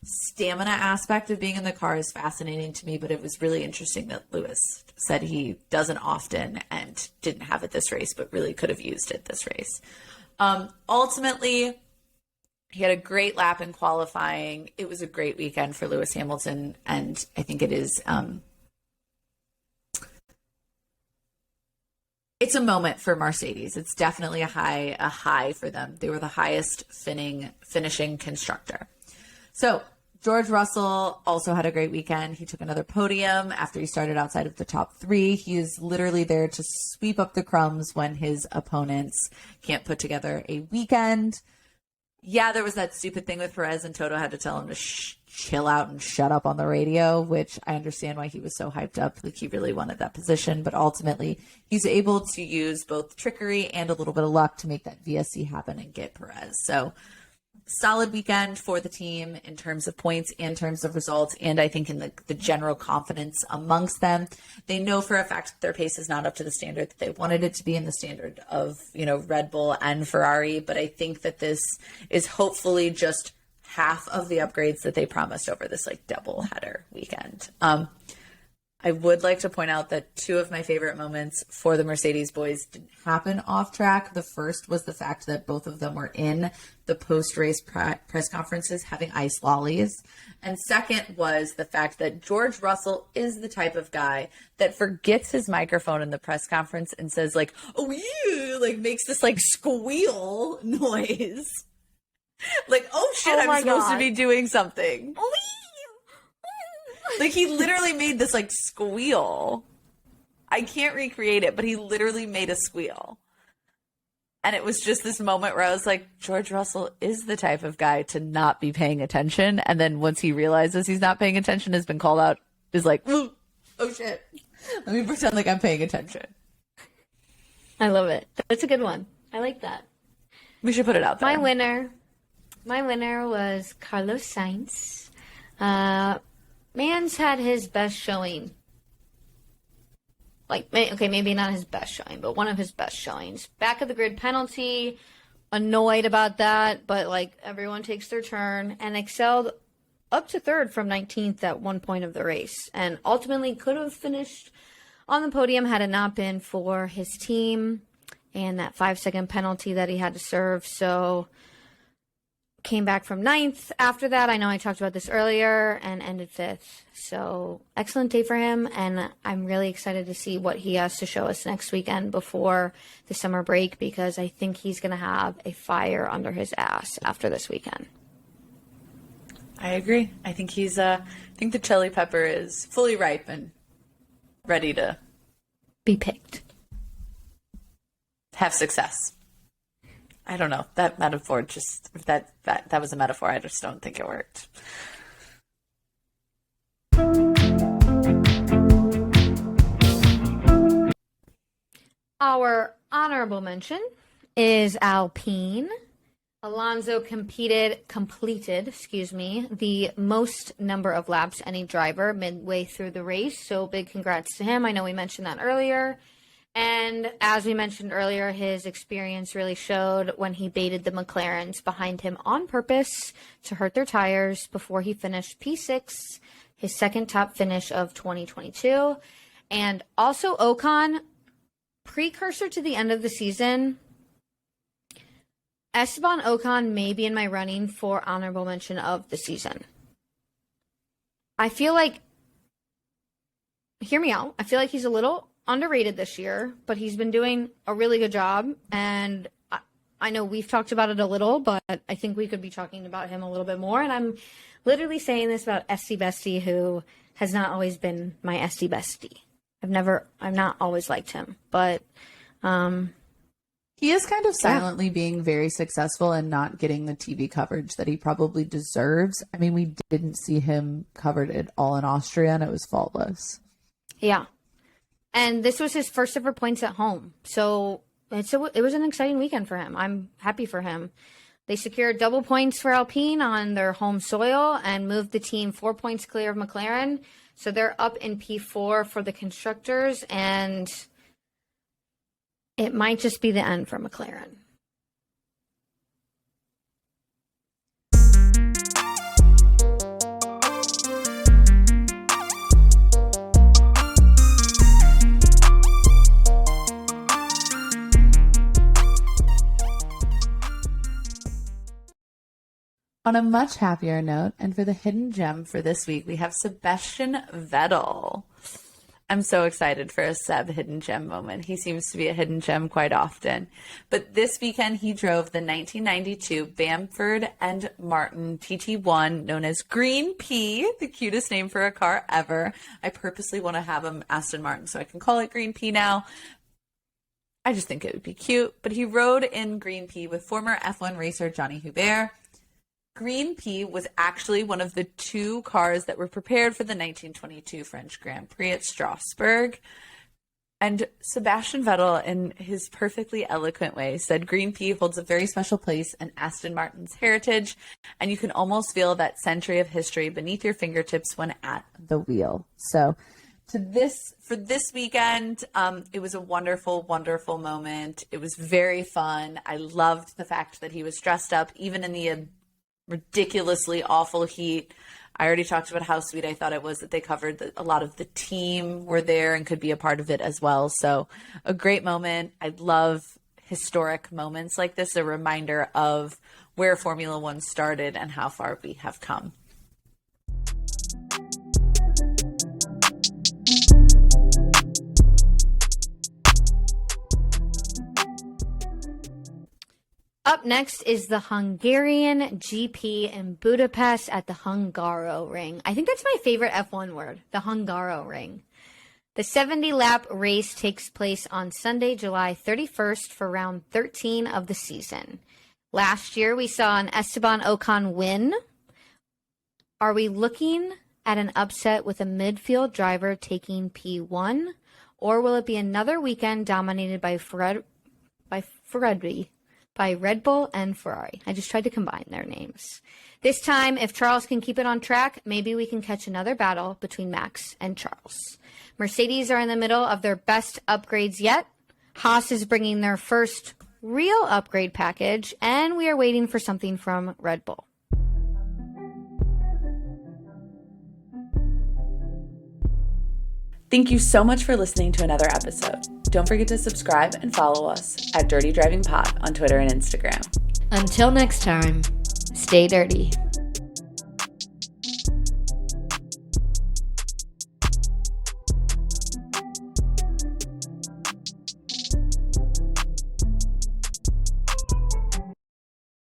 stamina aspect of being in the car is fascinating to me, but it was really interesting that Lewis said he doesn't often and didn't have it this race, but really could have used it this race. Ultimately, he had a great lap in qualifying. It was a great weekend for Lewis Hamilton, and I think it is it's a moment for Mercedes. It's definitely a high for them. They were the highest finishing constructor. So George Russell also had a great weekend. He took another podium after he started outside of the top 3. He is literally there to sweep up the crumbs when his opponents can't put together a weekend. Yeah, there was that stupid thing with Perez, and Toto had to tell him to chill out and shut up on the radio, which I understand why he was so hyped up. Like, he really wanted that position, but ultimately he's able to use both trickery and a little bit of luck to make that VSC happen and get Perez. So solid weekend for the team in terms of points, in terms of results, and I think in the general confidence amongst them. They know for a fact that their pace is not up to the standard that they wanted it to be in the standard of, Red Bull and Ferrari, but I think that this is hopefully just half of the upgrades that they promised over this double header weekend. I would like to point out that 2 of my favorite moments for the Mercedes boys didn't happen off track. The first was the fact that both of them were in the post-race press conferences having ice lollies. And second was the fact that George Russell is the type of guy that forgets his microphone in the press conference and says oh yeah, makes this squeal noise. Oh shit, I'm supposed to be doing something. He literally made this squeal. I can't recreate it, but he literally made a squeal. And it was just this moment where I was like, George Russell is the type of guy to not be paying attention. And then once he realizes he's not paying attention, has been called out, is oh shit, let me pretend like I'm paying attention. I love it. That's a good one. I like that. We should put it out there. My winner was Carlos Sainz. Man's had his best showing. Maybe not his best showing, but one of his best showings. Back of the grid penalty, annoyed about that, but everyone takes their turn, and excelled up to 3rd from 19th at one point of the race, and ultimately could have finished on the podium had it not been for his team and that 5-second penalty that he had to serve. So came back from 9th after that. I know I talked about this earlier, and ended 5th. So excellent day for him, and I'm really excited to see what he has to show us next weekend before the summer break, because I think he's going to have a fire under his ass after this weekend. I agree. I think I think the chili pepper is fully ripe and ready to be picked. Have success. I don't know. That metaphor if that was a metaphor, I just don't think it worked. Our honorable mention is Alpine. Alonso completed, the most number of laps any driver midway through the race. So big congrats to him. I know we mentioned that earlier. And as we mentioned earlier, his experience really showed when he baited the McLarens behind him on purpose to hurt their tires before he finished P6, his second top finish of 2022. And also Ocon, precursor to the end of the season, Esteban Ocon may be in my running for honorable mention of the season. I feel like, hear me out, I feel like he's a little underrated this year, but he's been doing a really good job, and I know we've talked about it a little, but I think we could be talking about him a little bit more. And I'm literally saying this about SD Bestie, who has not always been my SD Bestie. I've not always liked him, but he is kind of silently being very successful and not getting the TV coverage that he probably deserves. I mean, we didn't see him covered at all in Austria, and it was faultless. Yeah. And this was his first ever points at home. So it was an exciting weekend for him. I'm happy for him. They secured double points for Alpine on their home soil and moved the team 4 points clear of McLaren. So they're up in P4 for the constructors, and it might just be the end for McLaren. On a much happier note, and for the hidden gem for this week, we have Sebastian Vettel. I'm so excited for a Seb hidden gem moment. He seems to be a hidden gem quite often. But this weekend, he drove the 1992 Bamford and Martin TT1, known as Green Pea, the cutest name for a car ever. I purposely want to have him Aston Martin so I can call it Green Pea now. I just think it would be cute. But he rode in Green Pea with former F1 racer Johnny Hubert. Green Pea was actually one of the two cars that were prepared for the 1922 French Grand Prix at Strasbourg. And Sebastian Vettel, in his perfectly eloquent way, said Green Pea holds a very special place in Aston Martin's heritage, and you can almost feel that century of history beneath your fingertips when at the wheel. So for this weekend, it was a wonderful, wonderful moment. It was very fun. I loved the fact that he was dressed up, even in the ridiculously awful heat. I already talked about how sweet I thought it was that they covered a lot of the team were there and could be a part of it as well. So a great moment. I love historic moments like this, a reminder of where Formula One started and how far we have come. Up next is the Hungarian GP in Budapest at the Hungaroring. I think that's my favorite F1 word, the Hungaroring. The 70-lap race takes place on Sunday, July 31st for round 13 of the season. Last year, we saw an Esteban Ocon win. Are we looking at an upset with a midfield driver taking P1? Or will it be another weekend dominated by Red Bull and Ferrari? I just tried to combine their names. This time, if Charles can keep it on track, maybe we can catch another battle between Max and Charles. Mercedes are in the middle of their best upgrades yet. Haas is bringing their first real upgrade package, and we are waiting for something from Red Bull. Thank you so much for listening to another episode. Don't forget to subscribe and follow us at Dirty Driving Pod on Twitter and Instagram. Until next time, stay dirty.